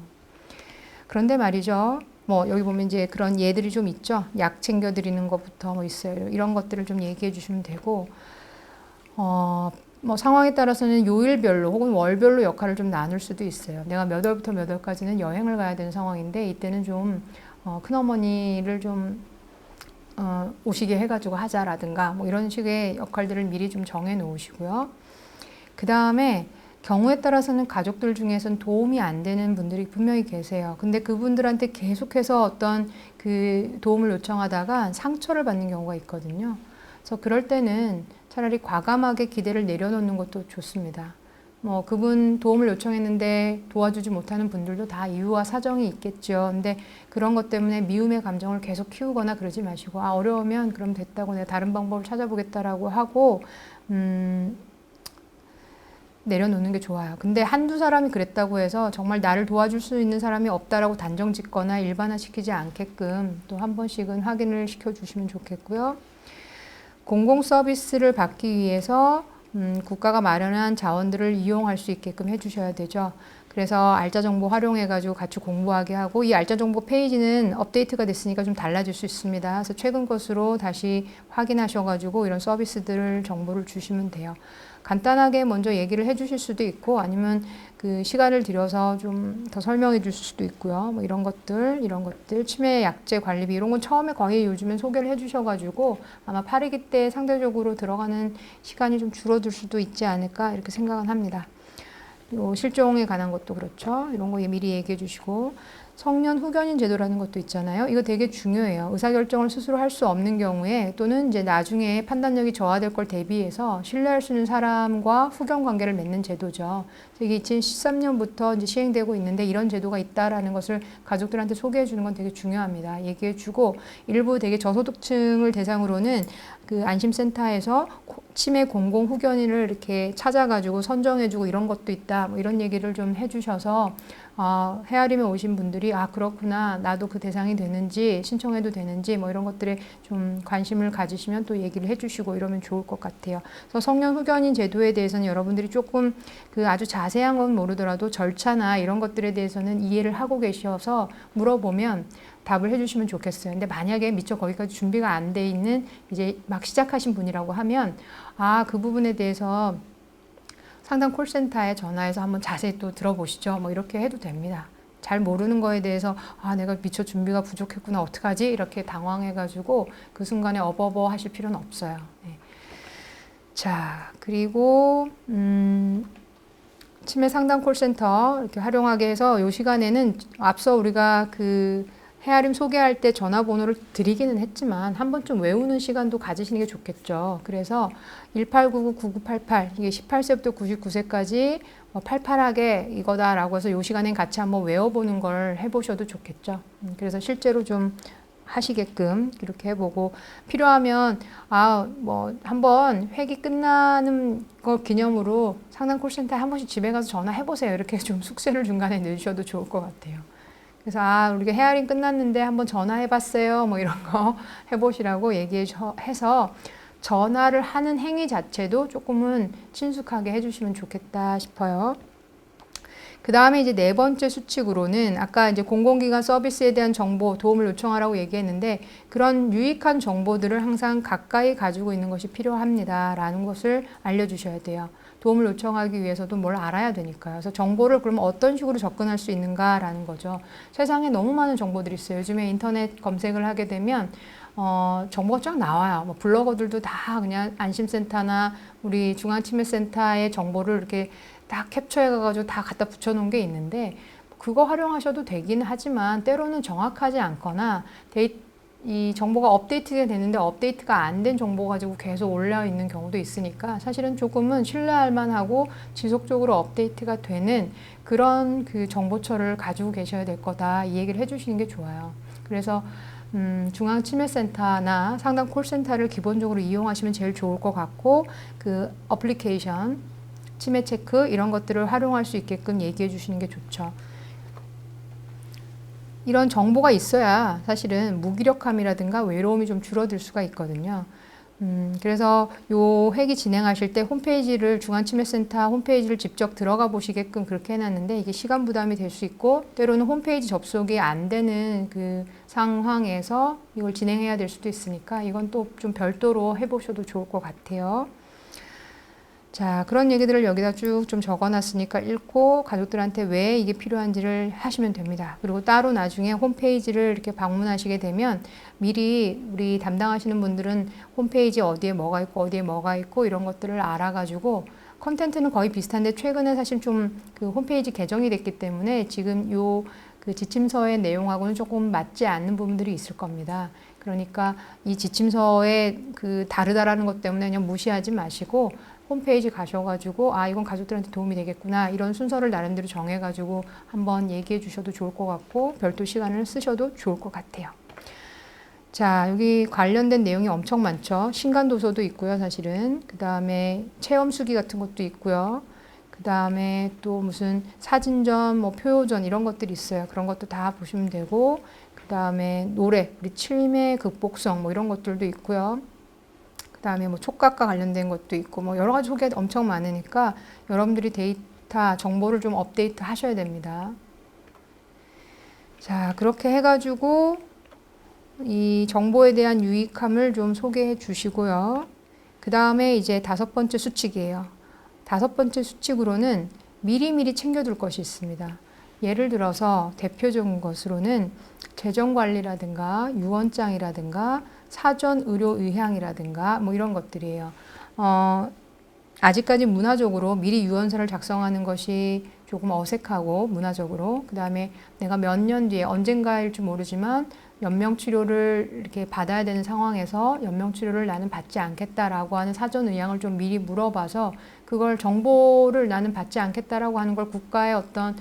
그런데 말이죠. 뭐 여기 보면 이제 그런 예들이 좀 있죠. 약 챙겨드리는 것부터 뭐 있어요. 이런 것들을 좀 얘기해 주시면 되고, 뭐 상황에 따라서는 요일별로 혹은 월별로 역할을 좀 나눌 수도 있어요. 내가 몇 월부터 몇 월까지는 여행을 가야 되는 상황인데 이때는 좀 큰어머니를 좀 오시게 해가지고 하자라든가 뭐 이런 식의 역할들을 미리 좀 정해 놓으시고요. 그 다음에 경우에 따라서는 가족들 중에서는 도움이 안 되는 분들이 분명히 계세요. 근데 그분들한테 계속해서 어떤 그 도움을 요청하다가 상처를 받는 경우가 있거든요. 그래서 그럴 때는 차라리 과감하게 기대를 내려놓는 것도 좋습니다. 뭐 그분 도움을 요청했는데 도와주지 못하는 분들도 다 이유와 사정이 있겠죠. 근데 그런 것 때문에 미움의 감정을 계속 키우거나 그러지 마시고, 어려우면 그럼 됐다고 내가 다른 방법을 찾아보겠다라고 하고 내려놓는 게 좋아요. 근데 한두 사람이 그랬다고 해서 정말 나를 도와줄 수 있는 사람이 없다라고 단정 짓거나 일반화시키지 않게끔 또 한 번씩은 확인을 시켜주시면 좋겠고요. 공공 서비스를 받기 위해서 국가가 마련한 자원들을 이용할 수 있게끔 해주셔야 되죠. 그래서 알짜 정보 활용해가지고 같이 공부하게 하고, 이 알짜 정보 페이지는 업데이트가 됐으니까 좀 달라질 수 있습니다. 그래서 최근 것으로 다시 확인하셔가지고 이런 서비스들을 정보를 주시면 돼요. 간단하게 먼저 얘기를 해주실 수도 있고, 아니면 그 시간을 들여서 좀 더 설명해 주실 수도 있고요. 뭐 이런 것들, 치매 약제 관리비 이런 건 처음에 거의 요즘엔 소개를 해주셔가지고 아마 8위기 때 상대적으로 들어가는 시간이 좀 줄어들 수도 있지 않을까 이렇게 생각은 합니다. 요 실종에 관한 것도 그렇죠. 이런 거 미리 얘기해 주시고, 성년 후견인 제도라는 것도 있잖아요. 이거 되게 중요해요. 의사결정을 스스로 할 수 없는 경우에, 또는 이제 나중에 판단력이 저하될 걸 대비해서 신뢰할 수 있는 사람과 후견 관계를 맺는 제도죠. 이게 2013년부터 이제 시행되고 있는데, 이런 제도가 있다라는 것을 가족들한테 소개해 주는 건 되게 중요합니다. 얘기해 주고, 일부 되게 저소득층을 대상으로는 그 안심센터에서 치매 공공 후견인을 이렇게 찾아가지고 선정해주고 이런 것도 있다. 뭐 이런 얘기를 좀 해주셔서 헤아림에 오신 분들이 그렇구나, 나도 그 대상이 되는지 신청해도 되는지 뭐 이런 것들에 좀 관심을 가지시면 또 얘기를 해주시고 이러면 좋을 것 같아요. 그래서 성년 후견인 제도에 대해서는 여러분들이 조금 그 아주 자세한 건 모르더라도 절차나 이런 것들에 대해서는 이해를 하고 계셔서 물어보면 답을 해주시면 좋겠어요. 근데 만약에 미처 거기까지 준비가 안 돼 있는 이제 막 시작하신 분이라고 하면 그 부분에 대해서 상담 콜센터에 전화해서 한번 자세히 또 들어보시죠. 뭐 이렇게 해도 됩니다. 잘 모르는 거에 대해서 내가 미처 준비가 부족했구나, 어떡하지? 이렇게 당황해가지고 그 순간에 어버버 하실 필요는 없어요. 네. 자, 그리고 치매 상담 콜센터 이렇게 활용하게 해서 이 시간에는 앞서 우리가 그 헤아림 소개할 때 전화번호를 드리기는 했지만 한 번쯤 외우는 시간도 가지시는 게 좋겠죠. 그래서 1899-9988 이게 18세부터 99세까지 88하게 이거다라고 해서 이 시간엔 같이 한번 외워보는 걸 해보셔도 좋겠죠. 그래서 실제로 좀 하시게끔 이렇게 해보고, 필요하면 뭐 한번 회기 끝나는 거 기념으로 상담 콜센터에 한 번씩 집에 가서 전화해보세요. 이렇게 좀 숙제를 중간에 넣으셔도 좋을 것 같아요. 그래서 우리가 헤아림 끝났는데 한번 전화해봤어요. 뭐 이런 거 해보시라고 얘기해서 전화를 하는 행위 자체도 조금은 친숙하게 해주시면 좋겠다 싶어요. 그 다음에 이제 4번째 수칙으로는 아까 이제 공공기관 서비스에 대한 정보, 도움을 요청하라고 얘기했는데, 그런 유익한 정보들을 항상 가까이 가지고 있는 것이 필요합니다. 라는 것을 알려주셔야 돼요. 도움을 요청하기 위해서도 뭘 알아야 되니까요. 그래서 정보를 그러면 어떤 식으로 접근할 수 있는가라는 거죠. 세상에 너무 많은 정보들이 있어요. 요즘에 인터넷 검색을 하게 되면 정보가 쫙 나와요. 뭐 블로거들도 다 그냥 안심센터나 우리 중앙치매센터의 정보를 이렇게 딱 캡처해가지고 다 갖다 붙여놓은 게 있는데 그거 활용하셔도 되긴 하지만 때로는 정확하지 않거나 이 정보가 업데이트가 되는데 업데이트가 안 된 정보 가지고 계속 올라 있는 경우도 있으니까 사실은 조금은 신뢰할 만하고 지속적으로 업데이트가 되는 그런 그 정보처를 가지고 계셔야 될 거다 이 얘기를 해주시는 게 좋아요. 그래서 중앙치매센터나 상담 콜센터를 기본적으로 이용하시면 제일 좋을 것 같고 그 어플리케이션 치매 체크 이런 것들을 활용할 수 있게끔 얘기해 주시는 게 좋죠. 이런 정보가 있어야 사실은 무기력함이라든가 외로움이 좀 줄어들 수가 있거든요. 그래서 요 회기 진행하실 때 홈페이지를 중앙치매센터 홈페이지를 직접 들어가 보시게끔 그렇게 해놨는데 이게 시간 부담이 될 수 있고 때로는 홈페이지 접속이 안 되는 그 상황에서 이걸 진행해야 될 수도 있으니까 이건 또 좀 별도로 해보셔도 좋을 것 같아요. 자, 그런 얘기들을 여기다 쭉 좀 적어놨으니까 읽고 가족들한테 왜 이게 필요한지를 하시면 됩니다. 그리고 따로 나중에 홈페이지를 이렇게 방문하시게 되면 미리 우리 담당하시는 분들은 홈페이지 어디에 뭐가 있고 어디에 뭐가 있고 이런 것들을 알아가지고 컨텐츠는 거의 비슷한데 최근에 사실 좀 그 홈페이지 개정이 됐기 때문에 지금 요 그 지침서의 내용하고는 조금 맞지 않는 부분들이 있을 겁니다. 그러니까 이 지침서에 그 다르다라는 것 때문에 그냥 무시하지 마시고 홈페이지 가셔가지고 아 이건 가족들한테 도움이 되겠구나 이런 순서를 나름대로 정해가지고 한번 얘기해 주셔도 좋을 것 같고 별도 시간을 쓰셔도 좋을 것 같아요. 자, 여기 관련된 내용이 엄청 많죠. 신간도서도 있고요, 사실은. 그 다음에 체험수기 같은 것도 있고요. 그 다음에 또 무슨 사진전, 뭐 표요전 이런 것들이 있어요. 그런 것도 다 보시면 되고, 그 다음에 노래, 우리 치매 극복성 뭐 이런 것들도 있고요. 그 다음에 뭐 촉각과 관련된 것도 있고, 뭐 여러 가지 소개가 엄청 많으니까 여러분들이 데이터, 정보를 좀 업데이트 하셔야 됩니다. 자, 그렇게 해가지고 이 정보에 대한 유익함을 좀 소개해 주시고요. 그 다음에 이제 5번째 수칙이에요. 5번째 수칙으로는 미리미리 챙겨둘 것이 있습니다. 예를 들어서 대표적인 것으로는 재정관리라든가 유언장이라든가 사전 의료 의향이라든가 뭐 이런 것들이에요. 아직까지 문화적으로 미리 유언서를 작성하는 것이 조금 어색하고 문화적으로 그 다음에 내가 몇 년 뒤에 언젠가일지 모르지만 연명치료를 이렇게 받아야 되는 상황에서 연명치료를 나는 받지 않겠다라고 하는 사전 의향을 좀 미리 물어봐서 그걸 정보를 나는 받지 않겠다라고 하는 걸 국가의 어떤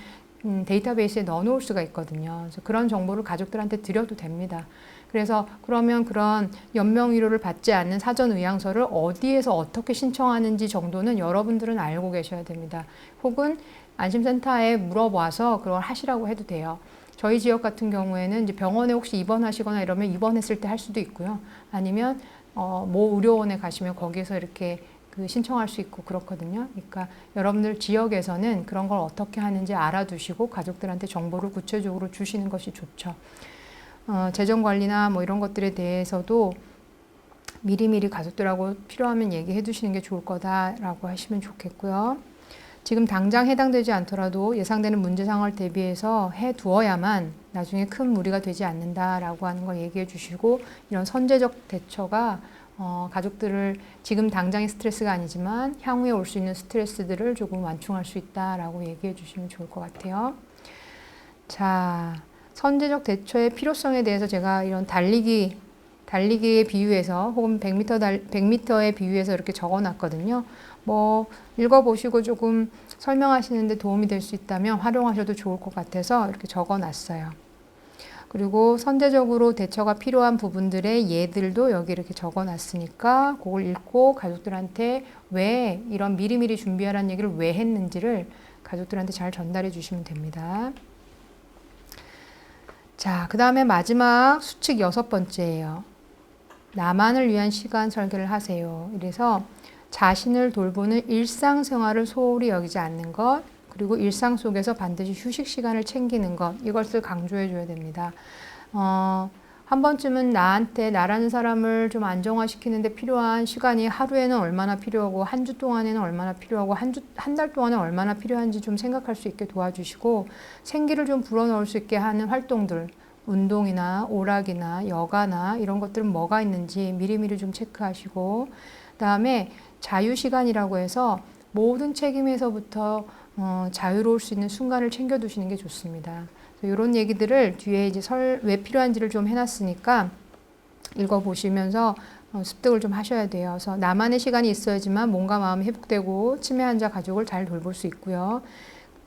데이터베이스에 넣어놓을 수가 있거든요. 그래서 그런 정보를 가족들한테 드려도 됩니다. 그래서 그러면 그런 연명위로를 받지 않는 사전 의향서를 어디에서 어떻게 신청하는지 정도는 여러분들은 알고 계셔야 됩니다. 혹은 안심센터에 물어봐서 그걸 하시라고 해도 돼요. 저희 지역 같은 경우에는 이제 병원에 혹시 입원하시거나 이러면 입원했을 때 할 수도 있고요. 아니면 모 의료원에 가시면 거기에서 이렇게 그 신청할 수 있고 그렇거든요. 그러니까 여러분들 지역에서는 그런 걸 어떻게 하는지 알아두시고 가족들한테 정보를 구체적으로 주시는 것이 좋죠. 재정관리나 뭐 이런 것들에 대해서도 미리미리 가족들하고 필요하면 얘기해 두시는 게 좋을 거다라고 하시면 좋겠고요. 지금 당장 해당되지 않더라도 예상되는 문제 상황을 대비해서 해두어야만 나중에 큰 무리가 되지 않는다라고 하는 걸 얘기해 주시고 이런 선제적 대처가 가족들을 지금 당장의 스트레스가 아니지만 향후에 올 수 있는 스트레스들을 조금 완충할 수 있다라고 얘기해 주시면 좋을 것 같아요. 자, 선제적 대처의 필요성에 대해서 제가 이런 달리기에 비유해서 혹은 100m에 비유해서 이렇게 적어놨거든요. 뭐 읽어보시고 조금 설명하시는데 도움이 될 수 있다면 활용하셔도 좋을 것 같아서 이렇게 적어놨어요. 그리고 선제적으로 대처가 필요한 부분들의 예들도 여기 이렇게 적어놨으니까 그걸 읽고 가족들한테 왜 이런 미리미리 준비하라는 얘기를 왜 했는지를 가족들한테 잘 전달해 주시면 됩니다. 자, 그 다음에 마지막 수칙 6번째예요. 나만을 위한 시간 설계를 하세요. 이래서 자신을 돌보는 일상생활을 소홀히 여기지 않는 것, 그리고 일상 속에서 반드시 휴식 시간을 챙기는 것, 이것을 강조해 줘야 됩니다. 한 번쯤은 나한테, 나라는 사람을 좀 안정화시키는데 필요한 시간이 하루에는 얼마나 필요하고, 한 주 동안에는 얼마나 필요하고, 한 달 동안은 얼마나 필요한지 좀 생각할 수 있게 도와주시고, 생기를 좀 불어넣을 수 있게 하는 활동들, 운동이나 오락이나 여가나 이런 것들은 뭐가 있는지 미리미리 좀 체크하시고, 그다음에 자유시간이라고 해서 모든 책임에서부터 자유로울 수 있는 순간을 챙겨두시는 게 좋습니다. 이런 얘기들을 뒤에 이제 왜 필요한지를 좀 해놨으니까 읽어보시면서 습득을 좀 하셔야 돼요. 그래서 나만의 시간이 있어야지만 몸과 마음이 회복되고 치매 환자 가족을 잘 돌볼 수 있고요.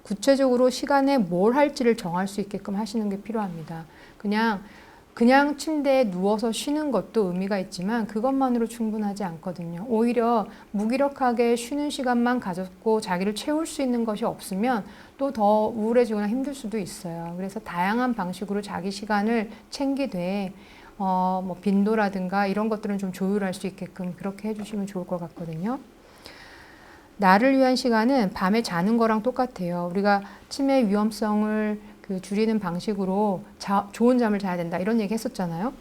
구체적으로 시간에 뭘 할지를 정할 수 있게끔 하시는 게 필요합니다. 그냥 침대에 누워서 쉬는 것도 의미가 있지만 그것만으로 충분하지 않거든요. 오히려 무기력하게 쉬는 시간만 가졌고 자기를 채울 수 있는 것이 없으면 또 더 우울해지거나 힘들 수도 있어요. 그래서 다양한 방식으로 자기 시간을 챙기되 뭐 빈도라든가 이런 것들은 좀 조율할 수 있게끔 그렇게 해주시면 좋을 것 같거든요. 나를 위한 시간은 밤에 자는 거랑 똑같아요. 우리가 치매 위험성을 줄이는 방식으로 좋은 잠을 자야 된다 이런 얘기 했었잖아요.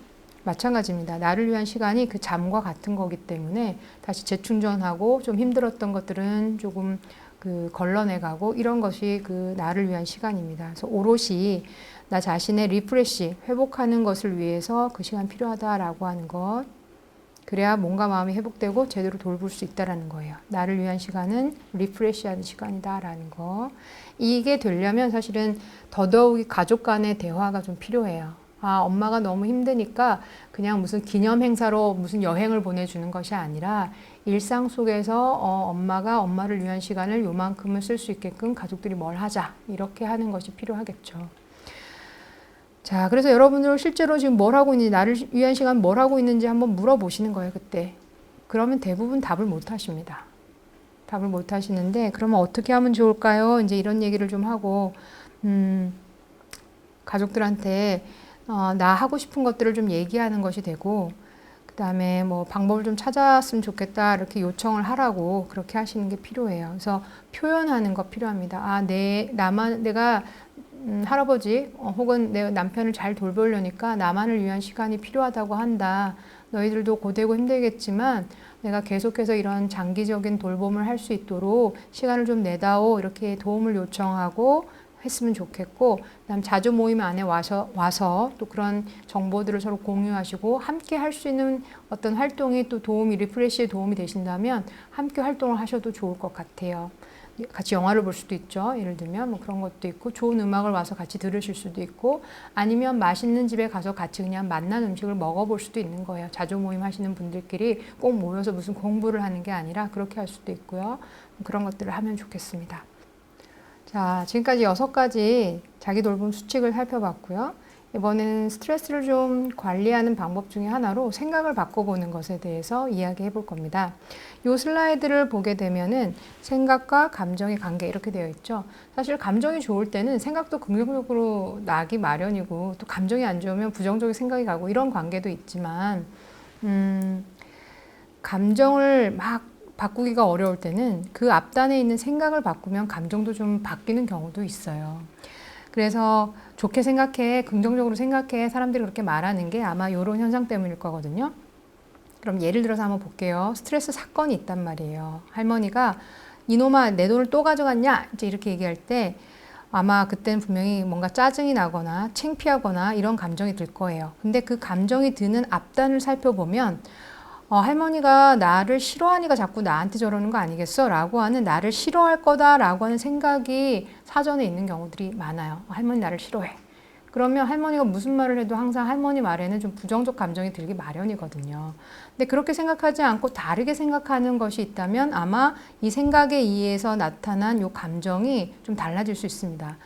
마찬가지입니다. 나를 위한 시간이 그 잠과 같은 거기 때문에 다시 재충전하고 좀 힘들었던 것들은 조금 걸러내가고 이런 것이 나를 위한 시간입니다. 그래서 오롯이 나 자신의 리프레시, 회복하는 것을 위해서 그 시간 필요하다라고 하는 것. 그래야 몸과 마음이 회복되고 제대로 돌볼 수 있다라는 거예요. 나를 위한 시간은 리프레시하는 시간이다라는 거. 이게 되려면 사실은 더더욱이 가족 간의 대화가 좀 필요해요. 아, 엄마가 너무 힘드니까 그냥 무슨 기념 행사로 무슨 여행을 보내주는 것이 아니라 일상 속에서 엄마가 엄마를 위한 시간을 요만큼은 쓸 수 있게끔 가족들이 뭘 하자 이렇게 하는 것이 필요하겠죠. 자, 그래서 여러분들 실제로 지금 뭘 하고 있는지, 나를 위한 시간 뭘 하고 있는지 한번 물어보시는 거예요, 그때. 그러면 대부분 답을 못 하십니다. 답을 못 하시는데, 그러면 어떻게 하면 좋을까요? 이제 이런 얘기를 좀 하고, 가족들한테, 나 하고 싶은 것들을 좀 얘기하는 것이 되고, 그 다음에 뭐 방법을 좀 찾았으면 좋겠다, 이렇게 요청을 하라고 그렇게 하시는 게 필요해요. 그래서 표현하는 거 필요합니다. 아, 내가 할아버지 혹은 내 남편을 잘 돌보려니까 나만을 위한 시간이 필요하다고 한다. 너희들도 고되고 힘들겠지만 내가 계속해서 이런 장기적인 돌봄을 할 수 있도록 시간을 좀 내다오 이렇게 도움을 요청하고 했으면 좋겠고, 그다음 자주 모임 안에 와서 또 그런 정보들을 서로 공유하시고 함께 할 수 있는 어떤 활동이 또 리프레시에 도움이 되신다면 함께 활동을 하셔도 좋을 것 같아요. 같이 영화를 볼 수도 있죠. 예를 들면 뭐 그런 것도 있고, 좋은 음악을 와서 같이 들으실 수도 있고, 아니면 맛있는 집에 가서 같이 그냥 맛난 음식을 먹어볼 수도 있는 거예요. 자주 모임 하시는 분들끼리 꼭 모여서 무슨 공부를 하는 게 아니라 그렇게 할 수도 있고요. 그런 것들을 하면 좋겠습니다. 자, 지금까지 6가지 자기 돌봄 수칙을 살펴봤고요. 이번에는 스트레스를 좀 관리하는 방법 중에 하나로 생각을 바꿔보는 것에 대해서 이야기해 볼 겁니다. 이 슬라이드를 보게 되면은 생각과 감정의 관계 이렇게 되어 있죠. 사실 감정이 좋을 때는 생각도 긍정적으로 나기 마련이고, 또 감정이 안 좋으면 부정적인 생각이 가고 이런 관계도 있지만, 감정을 막 바꾸기가 어려울 때는 그 앞단에 있는 생각을 바꾸면 감정도 좀 바뀌는 경우도 있어요. 그래서 좋게 생각해, 긍정적으로 생각해 사람들이 그렇게 말하는 게 아마 이런 현상 때문일 거거든요. 그럼 예를 들어서 한번 볼게요. 스트레스 사건이 있단 말이에요. 할머니가 이놈아 내 돈을 또 가져갔냐? 이제 이렇게 얘기할 때 아마 그때는 분명히 뭔가 짜증이 나거나 창피하거나 이런 감정이 들 거예요. 근데 그 감정이 드는 앞단을 살펴보면 할머니가 나를 싫어하니까 자꾸 나한테 저러는 거 아니겠어? 라고 하는 나를 싫어할 거다 라고 하는 생각이 사전에 있는 경우들이 많아요. 할머니 나를 싫어해. 그러면 할머니가 무슨 말을 해도 항상 할머니 말에는 좀 부정적 감정이 들기 마련이거든요. 근데 그렇게 생각하지 않고 다르게 생각하는 것이 있다면 아마 이 생각에 의해서 나타난 이 감정이 좀 달라질 수 있습니다.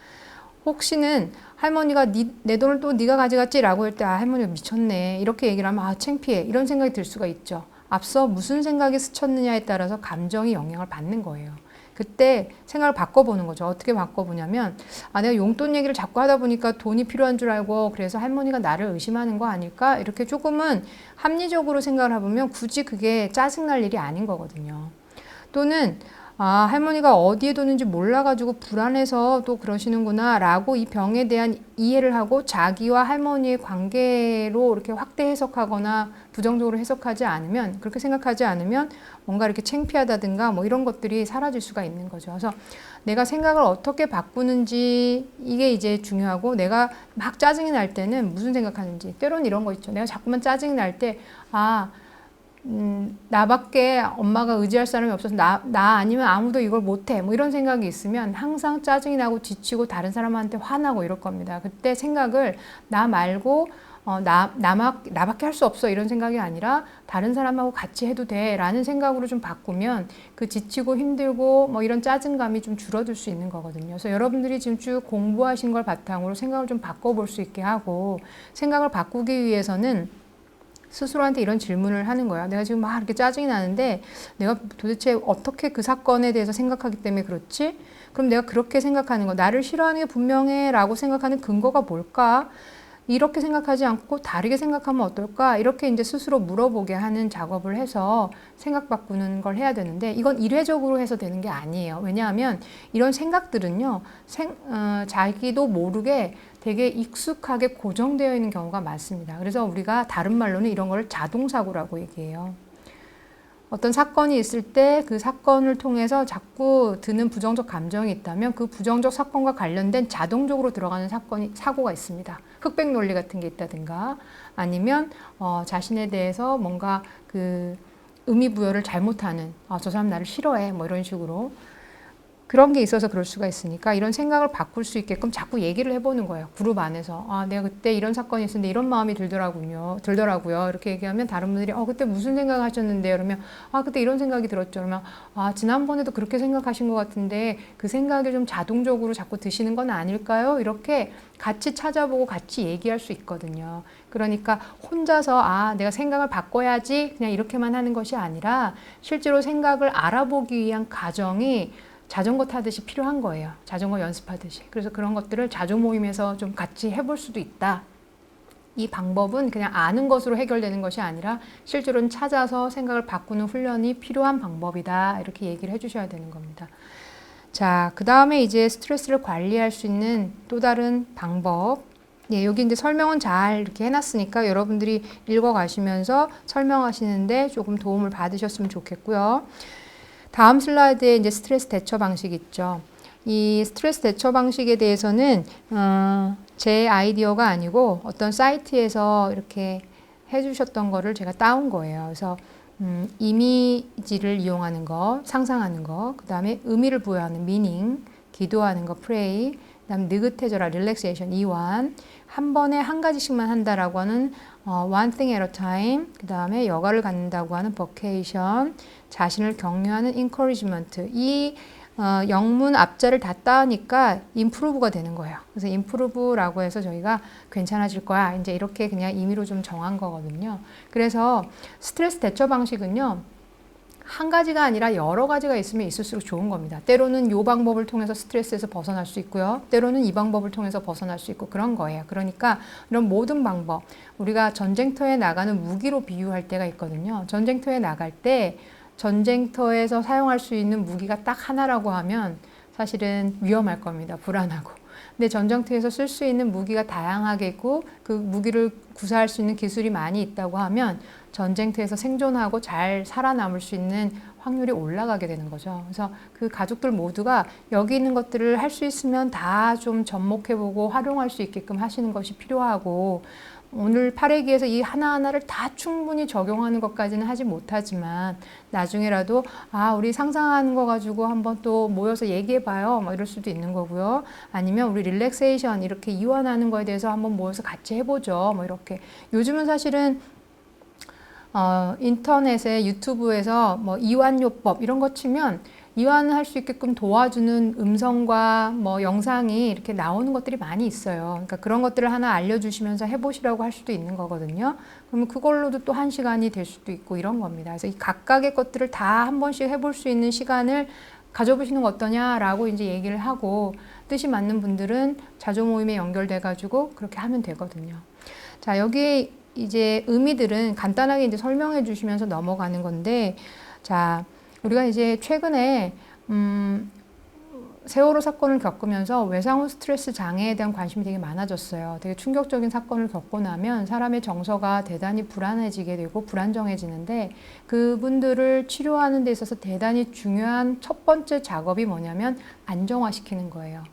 혹시는 할머니가 내 돈을 또 네가 가져갔지? 라고 할 때 할머니가 미쳤네 이렇게 얘기를 하면 창피해 이런 생각이 들 수가 있죠. 앞서 무슨 생각이 스쳤느냐에 따라서 감정이 영향을 받는 거예요. 그때 생각을 바꿔보는 거죠. 어떻게 바꿔보냐면 내가 용돈 얘기를 자꾸 하다 보니까 돈이 필요한 줄 알고 그래서 할머니가 나를 의심하는 거 아닐까? 이렇게 조금은 합리적으로 생각을 해보면 굳이 그게 짜증날 일이 아닌 거거든요. 또는 아, 할머니가 어디에 뒀는지 몰라가지고 불안해서 또 그러시는구나 라고 이 병에 대한 이해를 하고 자기와 할머니의 관계로 이렇게 확대 해석하거나 부정적으로 해석하지 않으면, 그렇게 생각하지 않으면 뭔가 이렇게 창피하다든가 뭐 이런 것들이 사라질 수가 있는 거죠. 그래서 내가 생각을 어떻게 바꾸는지 이게 이제 중요하고, 내가 막 짜증이 날 때는 무슨 생각하는지, 때로는 이런 거 있죠. 내가 자꾸만 짜증이 날 때, 아, 나밖에 엄마가 의지할 사람이 없어서 나 아니면 아무도 이걸 못해. 뭐 이런 생각이 있으면 항상 짜증이 나고 지치고 다른 사람한테 화나고 이럴 겁니다. 그때 생각을 나 말고 나밖에 할 수 없어 이런 생각이 아니라 다른 사람하고 같이 해도 돼 라는 생각으로 좀 바꾸면 그 지치고 힘들고 뭐 이런 짜증감이 좀 줄어들 수 있는 거거든요. 그래서 여러분들이 지금 쭉 공부하신 걸 바탕으로 생각을 좀 바꿔볼 수 있게 하고, 생각을 바꾸기 위해서는 스스로한테 이런 질문을 하는 거야. 내가 지금 막 이렇게 짜증이 나는데 내가 도대체 어떻게 그 사건에 대해서 생각하기 때문에 그렇지? 그럼 내가 그렇게 생각하는 거, 나를 싫어하는 게 분명해 라고 생각하는 근거가 뭘까? 이렇게 생각하지 않고 다르게 생각하면 어떨까? 이렇게 이제 스스로 물어보게 하는 작업을 해서 생각 바꾸는 걸 해야 되는데, 이건 일회적으로 해서 되는 게 아니에요. 왜냐하면 이런 생각들은요, 자기도 모르게 되게 익숙하게 고정되어 있는 경우가 많습니다. 그래서 우리가 다른 말로는 이런 걸 자동사고라고 얘기해요. 어떤 사건이 있을 때 그 사건을 통해서 자꾸 드는 부정적 감정이 있다면 그 부정적 사건과 관련된 자동적으로 들어가는 사고가 있습니다. 흑백 논리 같은 게 있다든가, 아니면 자신에 대해서 뭔가 그 의미 부여를 잘못하는, 저 사람 나를 싫어해 뭐 이런 식으로 그런 게 있어서 그럴 수가 있으니까, 이런 생각을 바꿀 수 있게끔 자꾸 얘기를 해보는 거예요. 그룹 안에서. 내가 그때 이런 사건이 있었는데 이런 마음이 들더라고요. 이렇게 얘기하면 다른 분들이 그때 무슨 생각 하셨는데요? 그러면 그때 이런 생각이 들었죠. 그러면 지난번에도 그렇게 생각하신 것 같은데 그 생각이 좀 자동적으로 자꾸 드시는 건 아닐까요? 이렇게 같이 찾아보고 같이 얘기할 수 있거든요. 그러니까 혼자서 내가 생각을 바꿔야지 그냥 이렇게만 하는 것이 아니라, 실제로 생각을 알아보기 위한 과정이 자전거 타듯이 필요한 거예요. 자전거 연습하듯이. 그래서 그런 것들을 자조 모임에서 좀 같이 해볼 수도 있다. 이 방법은 그냥 아는 것으로 해결되는 것이 아니라 실제로는 찾아서 생각을 바꾸는 훈련이 필요한 방법이다. 이렇게 얘기를 해주셔야 되는 겁니다. 자, 그 다음에 이제 스트레스를 관리할 수 있는 또 다른 방법. 여기 이제 설명은 잘 이렇게 해놨으니까 여러분들이 읽어가시면서 설명하시는데 조금 도움을 받으셨으면 좋겠고요. 다음 슬라이드에 이제 스트레스 대처 방식 있죠. 이 스트레스 대처 방식에 대해서는 제 아이디어가 아니고 어떤 사이트에서 이렇게 해주셨던 거를 제가 따온 거예요. 그래서 이미지를 이용하는 거, 상상하는 거, 그 다음에 의미를 부여하는 미닝, 기도하는 거, pray, 그 다음 느긋해져라, relaxation, 이완, 한 번에 한 가지씩만 한다라고 하는 one thing at a time, 그 다음에 여가를 갖는다고 하는 vacation, 자신을 격려하는 encouragement. 이 영문 앞자를 다 따니까 improve가 되는 거예요. 그래서 improve라고 해서 저희가 괜찮아질 거야, 이제 이렇게 그냥 임의로 좀 정한 거거든요. 그래서 스트레스 대처 방식은요, 한 가지가 아니라 여러 가지가 있으면 있을수록 좋은 겁니다. 때로는 이 방법을 통해서 스트레스에서 벗어날 수 있고요. 때로는 이 방법을 통해서 벗어날 수 있고 그런 거예요. 그러니까 이런 모든 방법, 우리가 전쟁터에 나가는 무기로 비유할 때가 있거든요. 전쟁터에 나갈 때 전쟁터에서 사용할 수 있는 무기가 딱 하나라고 하면 사실은 위험할 겁니다. 불안하고. 근데 전쟁터에서 쓸 수 있는 무기가 다양하게 있고 그 무기를 구사할 수 있는 기술이 많이 있다고 하면 전쟁터에서 생존하고 잘 살아남을 수 있는 확률이 올라가게 되는 거죠. 그래서 그 가족들 모두가 여기 있는 것들을 할 수 있으면 다 좀 접목해보고 활용할 수 있게끔 하시는 것이 필요하고, 오늘 8회기에서 이 하나하나를 다 충분히 적용하는 것까지는 하지 못하지만 나중에라도 우리 상상하는 거 가지고 한번 또 모여서 얘기해봐요 뭐 이럴 수도 있는 거고요. 아니면 우리 릴렉세이션 이렇게 이완하는 거에 대해서 한번 모여서 같이 해보죠 뭐 이렇게. 요즘은 사실은 인터넷에 유튜브에서 뭐 이완요법 이런 거 치면 이완을 할 수 있게끔 도와주는 음성과 뭐 영상이 이렇게 나오는 것들이 많이 있어요. 그러니까 그런 것들을 하나 알려주시면서 해보시라고 할 수도 있는 거거든요. 그러면 그걸로도 또 1시간이 될 수도 있고 이런 겁니다. 그래서 이 각각의 것들을 다 한 번씩 해볼 수 있는 시간을 가져보시는 거 어떠냐라고 이제 얘기를 하고, 뜻이 맞는 분들은 자조 모임에 연결돼가지고 그렇게 하면 되거든요. 자, 여기 이제 의미들은 간단하게 이제 설명해 주시면서 넘어가는 건데, 자, 우리가 이제 최근에 세월호 사건을 겪으면서 외상후 스트레스 장애에 대한 관심이 되게 많아졌어요. 되게 충격적인 사건을 겪고 나면 사람의 정서가 대단히 불안해지게 되고 불안정해지는데 그분들을 치료하는 데 있어서 대단히 중요한 첫 번째 작업이 뭐냐면 안정화시키는 거예요.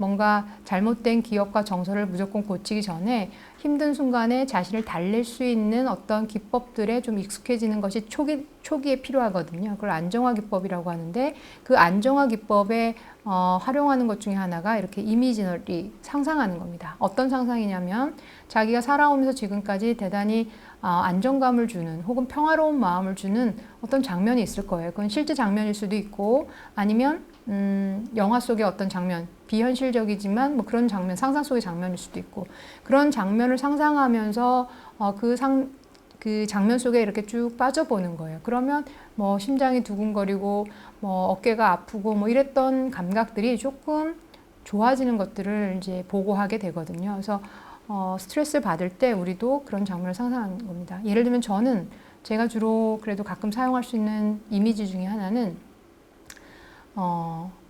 뭔가 잘못된 기억과 정서를 무조건 고치기 전에 힘든 순간에 자신을 달랠 수 있는 어떤 기법들에 좀 익숙해지는 것이 초기에 필요하거든요. 그걸 안정화 기법이라고 하는데 그 안정화 기법에 활용하는 것 중에 하나가 이렇게 이미지너리 상상하는 겁니다. 어떤 상상이냐면 자기가 살아오면서 지금까지 대단히 안정감을 주는 혹은 평화로운 마음을 주는 어떤 장면이 있을 거예요. 그건 실제 장면일 수도 있고 아니면 영화 속의 어떤 장면, 비현실적이지만 뭐 그런 장면, 상상 속의 장면일 수도 있고 그런 장면을 상상하면서 그 장면 속에 이렇게 쭉 빠져보는 거예요. 그러면 뭐 심장이 두근거리고 뭐 어깨가 아프고 뭐 이랬던 감각들이 조금 좋아지는 것들을 이제 보고하게 되거든요. 그래서 스트레스를 받을 때 우리도 그런 장면을 상상하는 겁니다. 예를 들면 제가 주로 그래도 가끔 사용할 수 있는 이미지 중에 하나는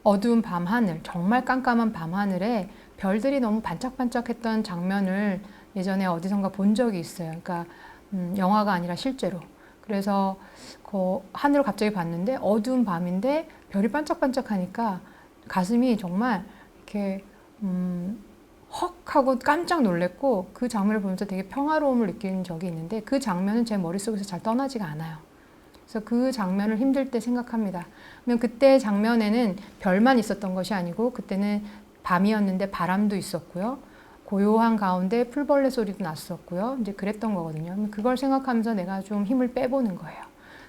어두운 밤하늘, 정말 깜깜한 밤하늘에 별들이 너무 반짝반짝했던 장면을 예전에 어디선가 본 적이 있어요. 그러니까 영화가 아니라 실제로. 그래서 그 하늘을 갑자기 봤는데 어두운 밤인데 별이 반짝반짝하니까 가슴이 정말 이렇게 헉 하고 깜짝 놀랐고 그 장면을 보면서 되게 평화로움을 느낀 적이 있는데 그 장면은 제 머릿속에서 잘 떠나지가 않아요. 그래서 그 장면을 힘들 때 생각합니다. 그러면 그때 장면에는 별만 있었던 것이 아니고 그때는 밤이었는데 바람도 있었고요. 고요한 가운데 풀벌레 소리도 났었고요. 이제 그랬던 거거든요. 그걸 생각하면서 내가 좀 힘을 빼보는 거예요.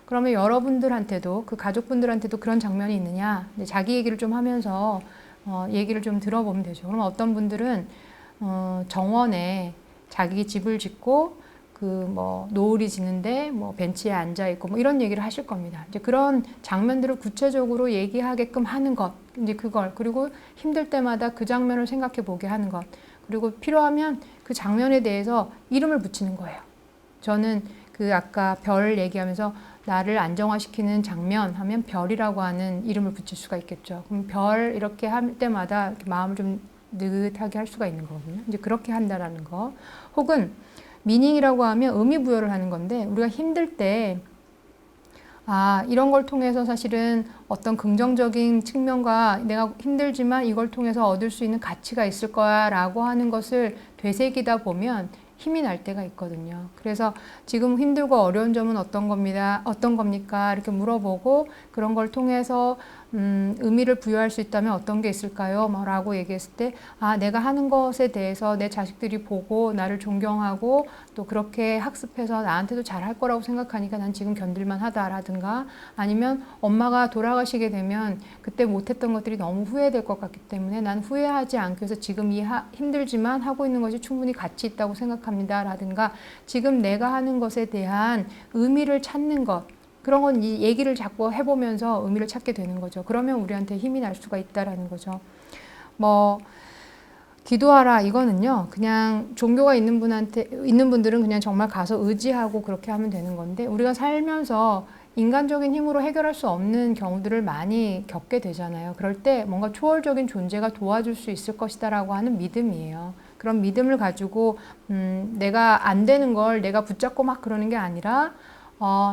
그러면 여러분들한테도 그 가족분들한테도 그런 장면이 있느냐? 자기 얘기를 좀 하면서 얘기를 좀 들어보면 되죠. 그러면 어떤 분들은 정원에 자기 집을 짓고 그 뭐 노을이 지는데 뭐 벤치에 앉아 있고 뭐 이런 얘기를 하실 겁니다. 이제 그런 장면들을 구체적으로 얘기하게끔 하는 것, 이제 그걸 그리고 힘들 때마다 그 장면을 생각해 보게 하는 것, 그리고 필요하면 그 장면에 대해서 이름을 붙이는 거예요. 저는 그 아까 별 얘기하면서 나를 안정화시키는 장면 하면 별이라고 하는 이름을 붙일 수가 있겠죠. 그럼 별 이렇게 할 때마다 마음을 좀 느긋하게 할 수가 있는 거거든요. 이제 그렇게 한다라는 거. 혹은 미닝이라고 하면 의미 부여를 하는 건데 우리가 힘들 때 이런 걸 통해서 사실은 어떤 긍정적인 측면과 내가 힘들지만 이걸 통해서 얻을 수 있는 가치가 있을 거야 라고 하는 것을 되새기다 보면 힘이 날 때가 있거든요. 그래서 지금 힘들고 어려운 점은 어떤 겁니까? 이렇게 물어보고 그런 걸 통해서 의미를 부여할 수 있다면 어떤 게 있을까요? 라고 얘기했을 때 내가 하는 것에 대해서 내 자식들이 보고 나를 존경하고 또 그렇게 학습해서 나한테도 잘할 거라고 생각하니까 난 지금 견딜만 하다라든가 아니면 엄마가 돌아가시게 되면 그때 못했던 것들이 너무 후회될 것 같기 때문에 난 후회하지 않기 위해서 지금 힘들지만 하고 있는 것이 충분히 가치 있다고 생각합니다 라든가 지금 내가 하는 것에 대한 의미를 찾는 것 그런 건 이 얘기를 자꾸 해보면서 의미를 찾게 되는 거죠. 그러면 우리한테 힘이 날 수가 있다라는 거죠. 뭐 기도하라 이거는요. 그냥 종교가 있는 분들은 그냥 정말 가서 의지하고 그렇게 하면 되는 건데 우리가 살면서 인간적인 힘으로 해결할 수 없는 경우들을 많이 겪게 되잖아요. 그럴 때 뭔가 초월적인 존재가 도와줄 수 있을 것이다라고 하는 믿음이에요. 그런 믿음을 가지고 내가 안 되는 걸 내가 붙잡고 막 그러는 게 아니라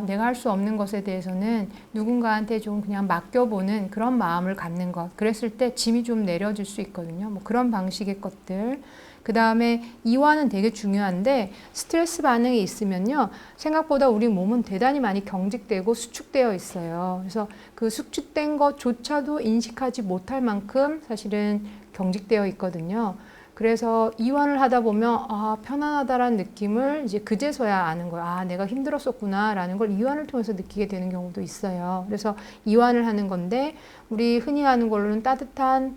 내가 할 수 없는 것에 대해서는 누군가한테 좀 그냥 맡겨보는 그런 마음을 갖는 것. 그랬을 때 짐이 좀 내려질 수 있거든요. 뭐 그런 방식의 것들. 그 다음에 이완은 되게 중요한데 스트레스 반응이 있으면요. 생각보다 우리 몸은 대단히 많이 경직되고 수축되어 있어요. 그래서 그 수축된 것조차도 인식하지 못할 만큼 사실은 경직되어 있거든요. 그래서 이완을 하다 보면 편안하다라는 느낌을 이제 그제서야 아는 거예요. 내가 힘들었었구나라는 걸 이완을 통해서 느끼게 되는 경우도 있어요. 그래서 이완을 하는 건데 우리 흔히 하는 걸로는 따뜻한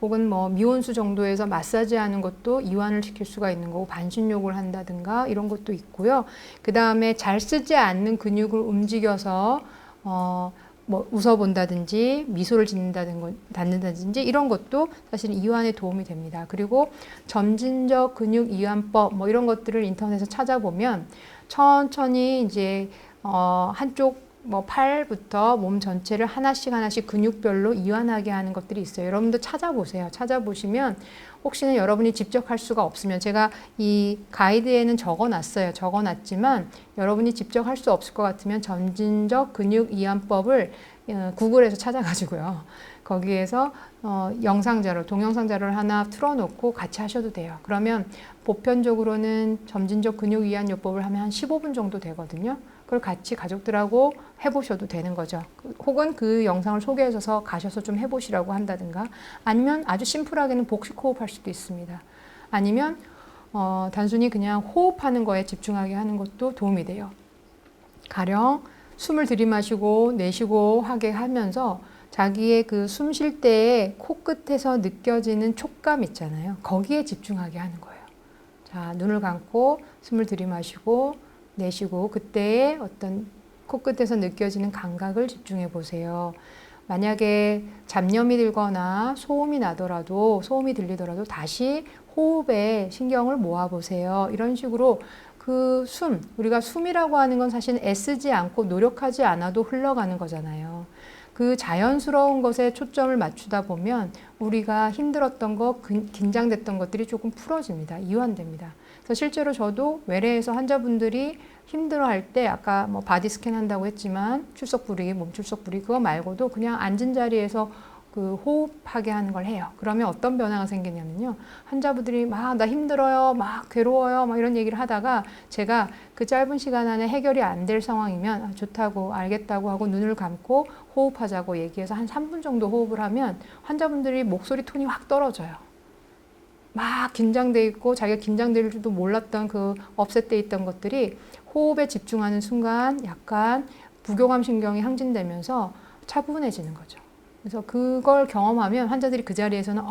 혹은 뭐 미온수 정도에서 마사지하는 것도 이완을 시킬 수가 있는 거고 반신욕을 한다든가 이런 것도 있고요. 그 다음에 잘 쓰지 않는 근육을 움직여서 뭐 웃어본다든지 미소를 짓는다든지 이런 것도 사실 이완에 도움이 됩니다. 그리고 점진적 근육 이완법 뭐 이런 것들을 인터넷에서 찾아보면 천천히 이제 한쪽 뭐 팔부터 몸 전체를 하나씩 하나씩 근육별로 이완하게 하는 것들이 있어요. 여러분도 찾아보세요. 찾아보시면 혹시나 여러분이 직접 할 수가 없으면 제가 이 가이드에는 적어놨어요. 적어놨지만 여러분이 직접 할 수 없을 것 같으면 점진적 근육 이완법을 구글에서 찾아가지고요. 거기에서 영상 자료, 동영상 자료를 하나 틀어놓고 같이 하셔도 돼요. 그러면 보편적으로는 점진적 근육 이완 요법을 하면 한 15분 정도 되거든요. 그걸 같이 가족들하고 해보셔도 되는 거죠. 혹은 그 영상을 소개해줘서 가셔서 좀 해보시라고 한다든가, 아니면 아주 심플하게는 복식 호흡할 수도 있습니다. 아니면 단순히 그냥 호흡하는 거에 집중하게 하는 것도 도움이 돼요. 가령 숨을 들이마시고 내쉬고 하게 하면서 자기의 그 숨 쉴 때에 코끝에서 느껴지는 촉감 있잖아요. 거기에 집중하게 하는 거예요. 자, 눈을 감고 숨을 들이마시고 내쉬고 그때의 어떤 코끝에서 느껴지는 감각을 집중해 보세요. 만약에 잡념이 들거나 소음이 나더라도, 소음이 들리더라도 다시 호흡에 신경을 모아 보세요. 이런 식으로 그 숨, 우리가 숨이라고 하는 건 사실 애쓰지 않고 노력하지 않아도 흘러가는 거잖아요. 그 자연스러운 것에 초점을 맞추다 보면 우리가 힘들었던 것, 긴장됐던 것들이 조금 풀어집니다. 이완됩니다. 그래서 실제로 저도 외래에서 환자분들이 힘들어할 때 아까 뭐 바디 스캔 한다고 했지만 출석 부리기, 몸 출석 부리기 그거 말고도 그냥 앉은 자리에서 그 호흡하게 하는 걸 해요. 그러면 어떤 변화가 생기냐면요. 환자분들이 막 나 힘들어요, 막 괴로워요, 막 이런 얘기를 하다가 제가 그 짧은 시간 안에 해결이 안 될 상황이면 좋다고 알겠다고 하고 눈을 감고 호흡하자고 얘기해서 한 3분 정도 호흡을 하면 환자분들이 목소리 톤이 확 떨어져요. 막 긴장돼 있고 자기가 긴장될 줄도 몰랐던 그 업셋돼 있던 것들이 호흡에 집중하는 순간 약간 부교감 신경이 항진되면서 차분해지는 거죠. 그래서 그걸 경험하면 환자들이 그 자리에서는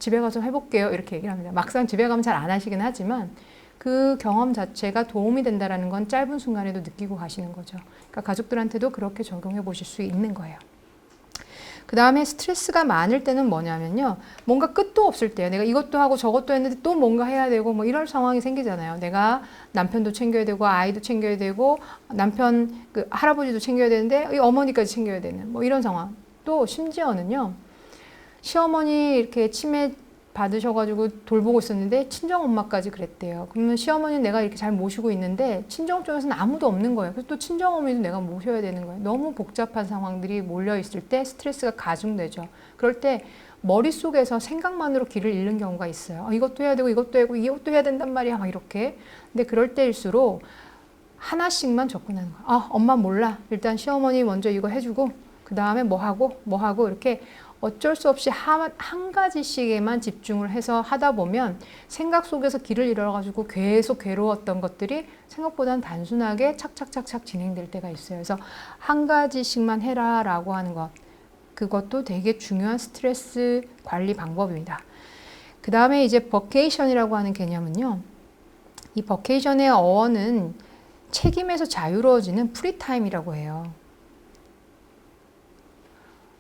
집에 가서 해볼게요 이렇게 얘기를 합니다. 막상 집에 가면 잘 안 하시긴 하지만 그 경험 자체가 도움이 된다는 건 짧은 순간에도 느끼고 가시는 거죠. 그러니까 가족들한테도 그렇게 적용해 보실 수 있는 거예요. 그 다음에 스트레스가 많을 때는 뭐냐면요. 뭔가 끝도 없을 때요. 내가 이것도 하고 저것도 했는데 또 뭔가 해야 되고 뭐 이런 상황이 생기잖아요. 내가 남편도 챙겨야 되고 아이도 챙겨야 되고 남편 그 할아버지도 챙겨야 되는데 이 어머니까지 챙겨야 되는 뭐 이런 상황. 또 심지어는요. 시어머니 이렇게 치매 받으셔가지고 돌보고 있었는데 친정엄마까지 그랬대요. 그러면 시어머니는 내가 이렇게 잘 모시고 있는데 친정 쪽에서는 아무도 없는 거예요. 그래서 또 친정어머니도 내가 모셔야 되는 거예요. 너무 복잡한 상황들이 몰려있을 때 스트레스가 가중되죠. 그럴 때 머릿속에서 생각만으로 길을 잃는 경우가 있어요. 이것도 해야 되고 이것도 하고 이것도 해야 된단 말이야. 막 이렇게. 근데 그럴 때일수록 하나씩만 접근하는 거예요. 엄마 몰라. 일단 시어머니 먼저 이거 해주고 그 다음에 뭐 하고 이렇게 어쩔 수 없이 한 가지씩에만 집중을 해서 하다 보면 생각 속에서 길을 잃어가지고 계속 괴로웠던 것들이 생각보다는 단순하게 착착착착 진행될 때가 있어요. 그래서 한 가지씩만 해라라고 하는 것, 그것도 되게 중요한 스트레스 관리 방법입니다. 그 다음에 이제 버케이션이라고 하는 개념은요. 이 버케이션의 어원은 책임에서 자유로워지는 프리타임이라고 해요.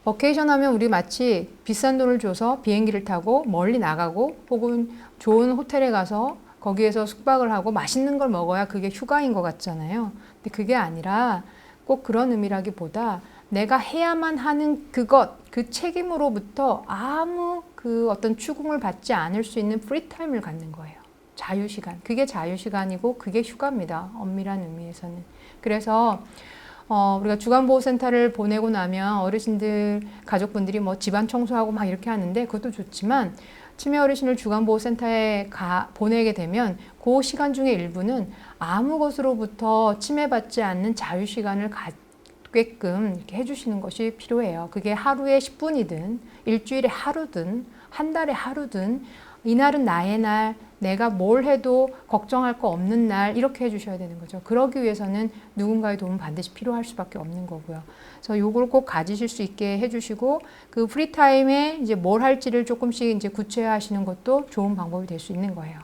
버케이션 하면 우리 마치 비싼 돈을 줘서 비행기를 타고 멀리 나가고 혹은 좋은 호텔에 가서 거기에서 숙박을 하고 맛있는 걸 먹어야 그게 휴가인 것 같잖아요. 근데 그게 아니라 꼭 그런 의미라기보다 내가 해야만 하는 그것, 그 책임으로부터 아무 그 어떤 추궁을 받지 않을 수 있는 프리타임을 갖는 거예요. 자유시간. 그게 자유시간이고 그게 휴가입니다. 엄밀한 의미에서는. 그래서 우리가 주간보호센터를 보내고 나면 어르신들, 가족분들이 뭐 집안 청소하고 막 이렇게 하는데 그것도 좋지만 치매 어르신을 주간보호센터에 보내게 되면 그 시간 중에 일부는 아무 것으로부터 침해받지 않는 자유시간을 갖게끔 이렇게 해주시는 것이 필요해요. 그게 하루에 10분이든 일주일에 하루든 한 달에 하루든 이날은 나의 날, 내가 뭘 해도 걱정할 거 없는 날 이렇게 해주셔야 되는 거죠. 그러기 위해서는 누군가의 도움은 반드시 필요할 수밖에 없는 거고요. 그래서 요걸 꼭 가지실 수 있게 해주시고 그 프리타임에 이제 뭘 할지를 조금씩 이제 구체화하시는 것도 좋은 방법이 될 수 있는 거예요.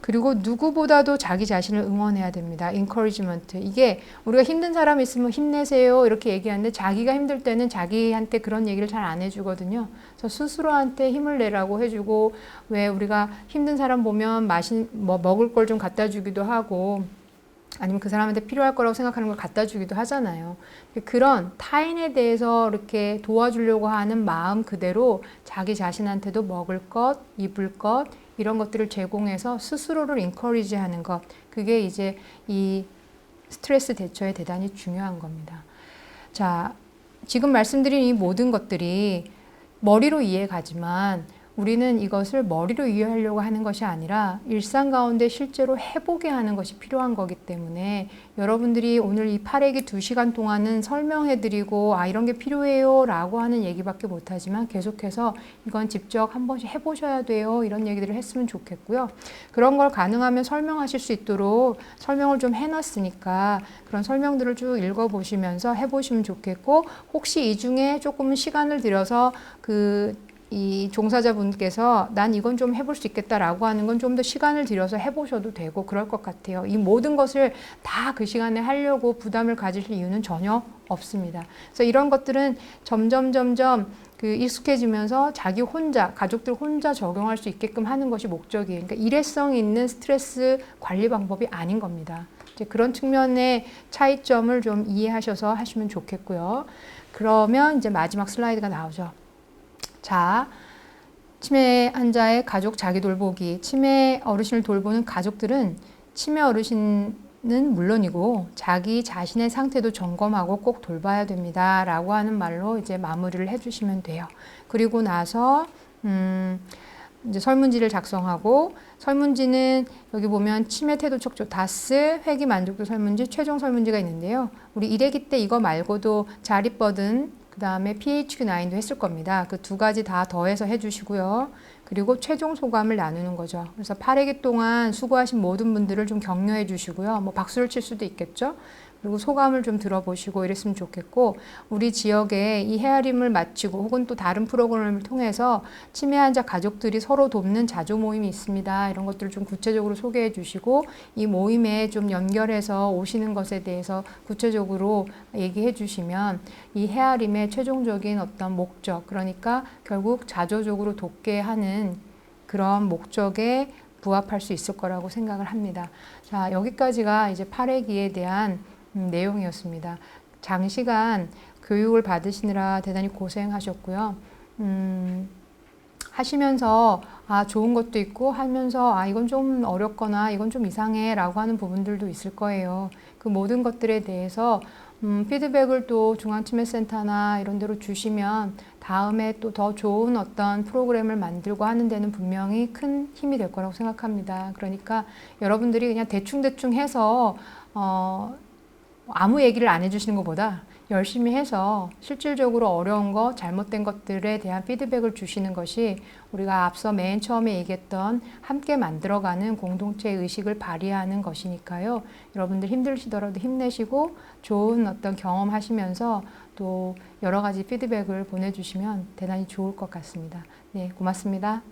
그리고 누구보다도 자기 자신을 응원해야 됩니다. encouragement. 이게 우리가 힘든 사람 있으면 힘내세요 이렇게 얘기하는데 자기가 힘들 때는 자기한테 그런 얘기를 잘 안 해주거든요. 그래서 스스로한테 힘을 내라고 해주고 왜 우리가 힘든 사람 보면 먹을 걸 좀 갖다 주기도 하고 아니면 그 사람한테 필요할 거라고 생각하는 걸 갖다 주기도 하잖아요. 그런 타인에 대해서 이렇게 도와주려고 하는 마음 그대로 자기 자신한테도 먹을 것, 입을 것, 이런 것들을 제공해서 스스로를 인커리지 하는 것. 그게 이제 이 스트레스 대처에 대단히 중요한 겁니다. 자, 지금 말씀드린 이 모든 것들이 머리로 이해가지만 우리는 이것을 머리로 이해하려고 하는 것이 아니라 일상 가운데 실제로 해보게 하는 것이 필요한 거기 때문에 여러분들이 오늘 이 파레기 2시간 동안은 설명해드리고 이런 게 필요해요 라고 하는 얘기밖에 못하지만 계속해서 이건 직접 한 번씩 해보셔야 돼요 이런 얘기들을 했으면 좋겠고요. 그런 걸 가능하면 설명하실 수 있도록 설명을 좀 해놨으니까 그런 설명들을 쭉 읽어보시면서 해보시면 좋겠고, 혹시 이 중에 조금 시간을 들여서 이 종사자분께서 난 이건 좀 해볼 수 있겠다라고 하는 건 좀 더 시간을 들여서 해보셔도 되고 그럴 것 같아요. 이 모든 것을 다 그 시간에 하려고 부담을 가지실 이유는 전혀 없습니다. 그래서 이런 것들은 점점 익숙해지면서 자기 혼자, 가족들 혼자 적용할 수 있게끔 하는 것이 목적이에요. 그러니까 일회성 있는 스트레스 관리 방법이 아닌 겁니다. 이제 그런 측면의 차이점을 좀 이해하셔서 하시면 좋겠고요. 그러면 이제 마지막 슬라이드가 나오죠. 자, 치매 환자의 가족 자기 돌보기. 치매 어르신을 돌보는 가족들은 치매 어르신은 물론이고 자기 자신의 상태도 점검하고 꼭 돌봐야 됩니다. 라고 하는 말로 이제 마무리를 해주시면 돼요. 그리고 나서 이제 설문지를 작성하고, 설문지는 여기 보면 치매 태도 척조 다스, 회귀 만족도 설문지, 최종 설문지가 있는데요. 우리 일회기 때 이거 말고도 자립버든 그 다음에 PHQ-9도 했을 겁니다. 그 2가지 다 더해서 해주시고요. 그리고 최종 소감을 나누는 거죠. 그래서 8회기 동안 수고하신 모든 분들을 좀 격려해 주시고요. 뭐 박수를 칠 수도 있겠죠. 그리고 소감을 좀 들어보시고 이랬으면 좋겠고, 우리 지역에 이 헤아림을 마치고 혹은 또 다른 프로그램을 통해서 치매 환자 가족들이 서로 돕는 자조 모임이 있습니다. 이런 것들을 좀 구체적으로 소개해 주시고 이 모임에 좀 연결해서 오시는 것에 대해서 구체적으로 얘기해 주시면 이 헤아림의 최종적인 어떤 목적, 그러니까 결국 자조적으로 돕게 하는 그런 목적에 부합할 수 있을 거라고 생각을 합니다. 자, 여기까지가 이제 8회기에 대한 내용이었습니다. 장시간 교육을 받으시느라 대단히 고생하셨고요. 하시면서 좋은 것도 있고 하면서 이건 좀 어렵거나 이건 좀 이상해 라고 하는 부분들도 있을 거예요. 그 모든 것들에 대해서 피드백을 또 중앙치매센터나 이런 데로 주시면 다음에 또 더 좋은 어떤 프로그램을 만들고 하는 데는 분명히 큰 힘이 될 거라고 생각합니다. 그러니까 여러분들이 그냥 대충 해서 아무 얘기를 안 해주시는 것보다 열심히 해서 실질적으로 어려운 거, 잘못된 것들에 대한 피드백을 주시는 것이 우리가 앞서 맨 처음에 얘기했던 함께 만들어가는 공동체 의식을 발휘하는 것이니까요. 여러분들 힘드시더라도 힘내시고 좋은 어떤 경험하시면서 또 여러 가지 피드백을 보내주시면 대단히 좋을 것 같습니다. 네, 고맙습니다.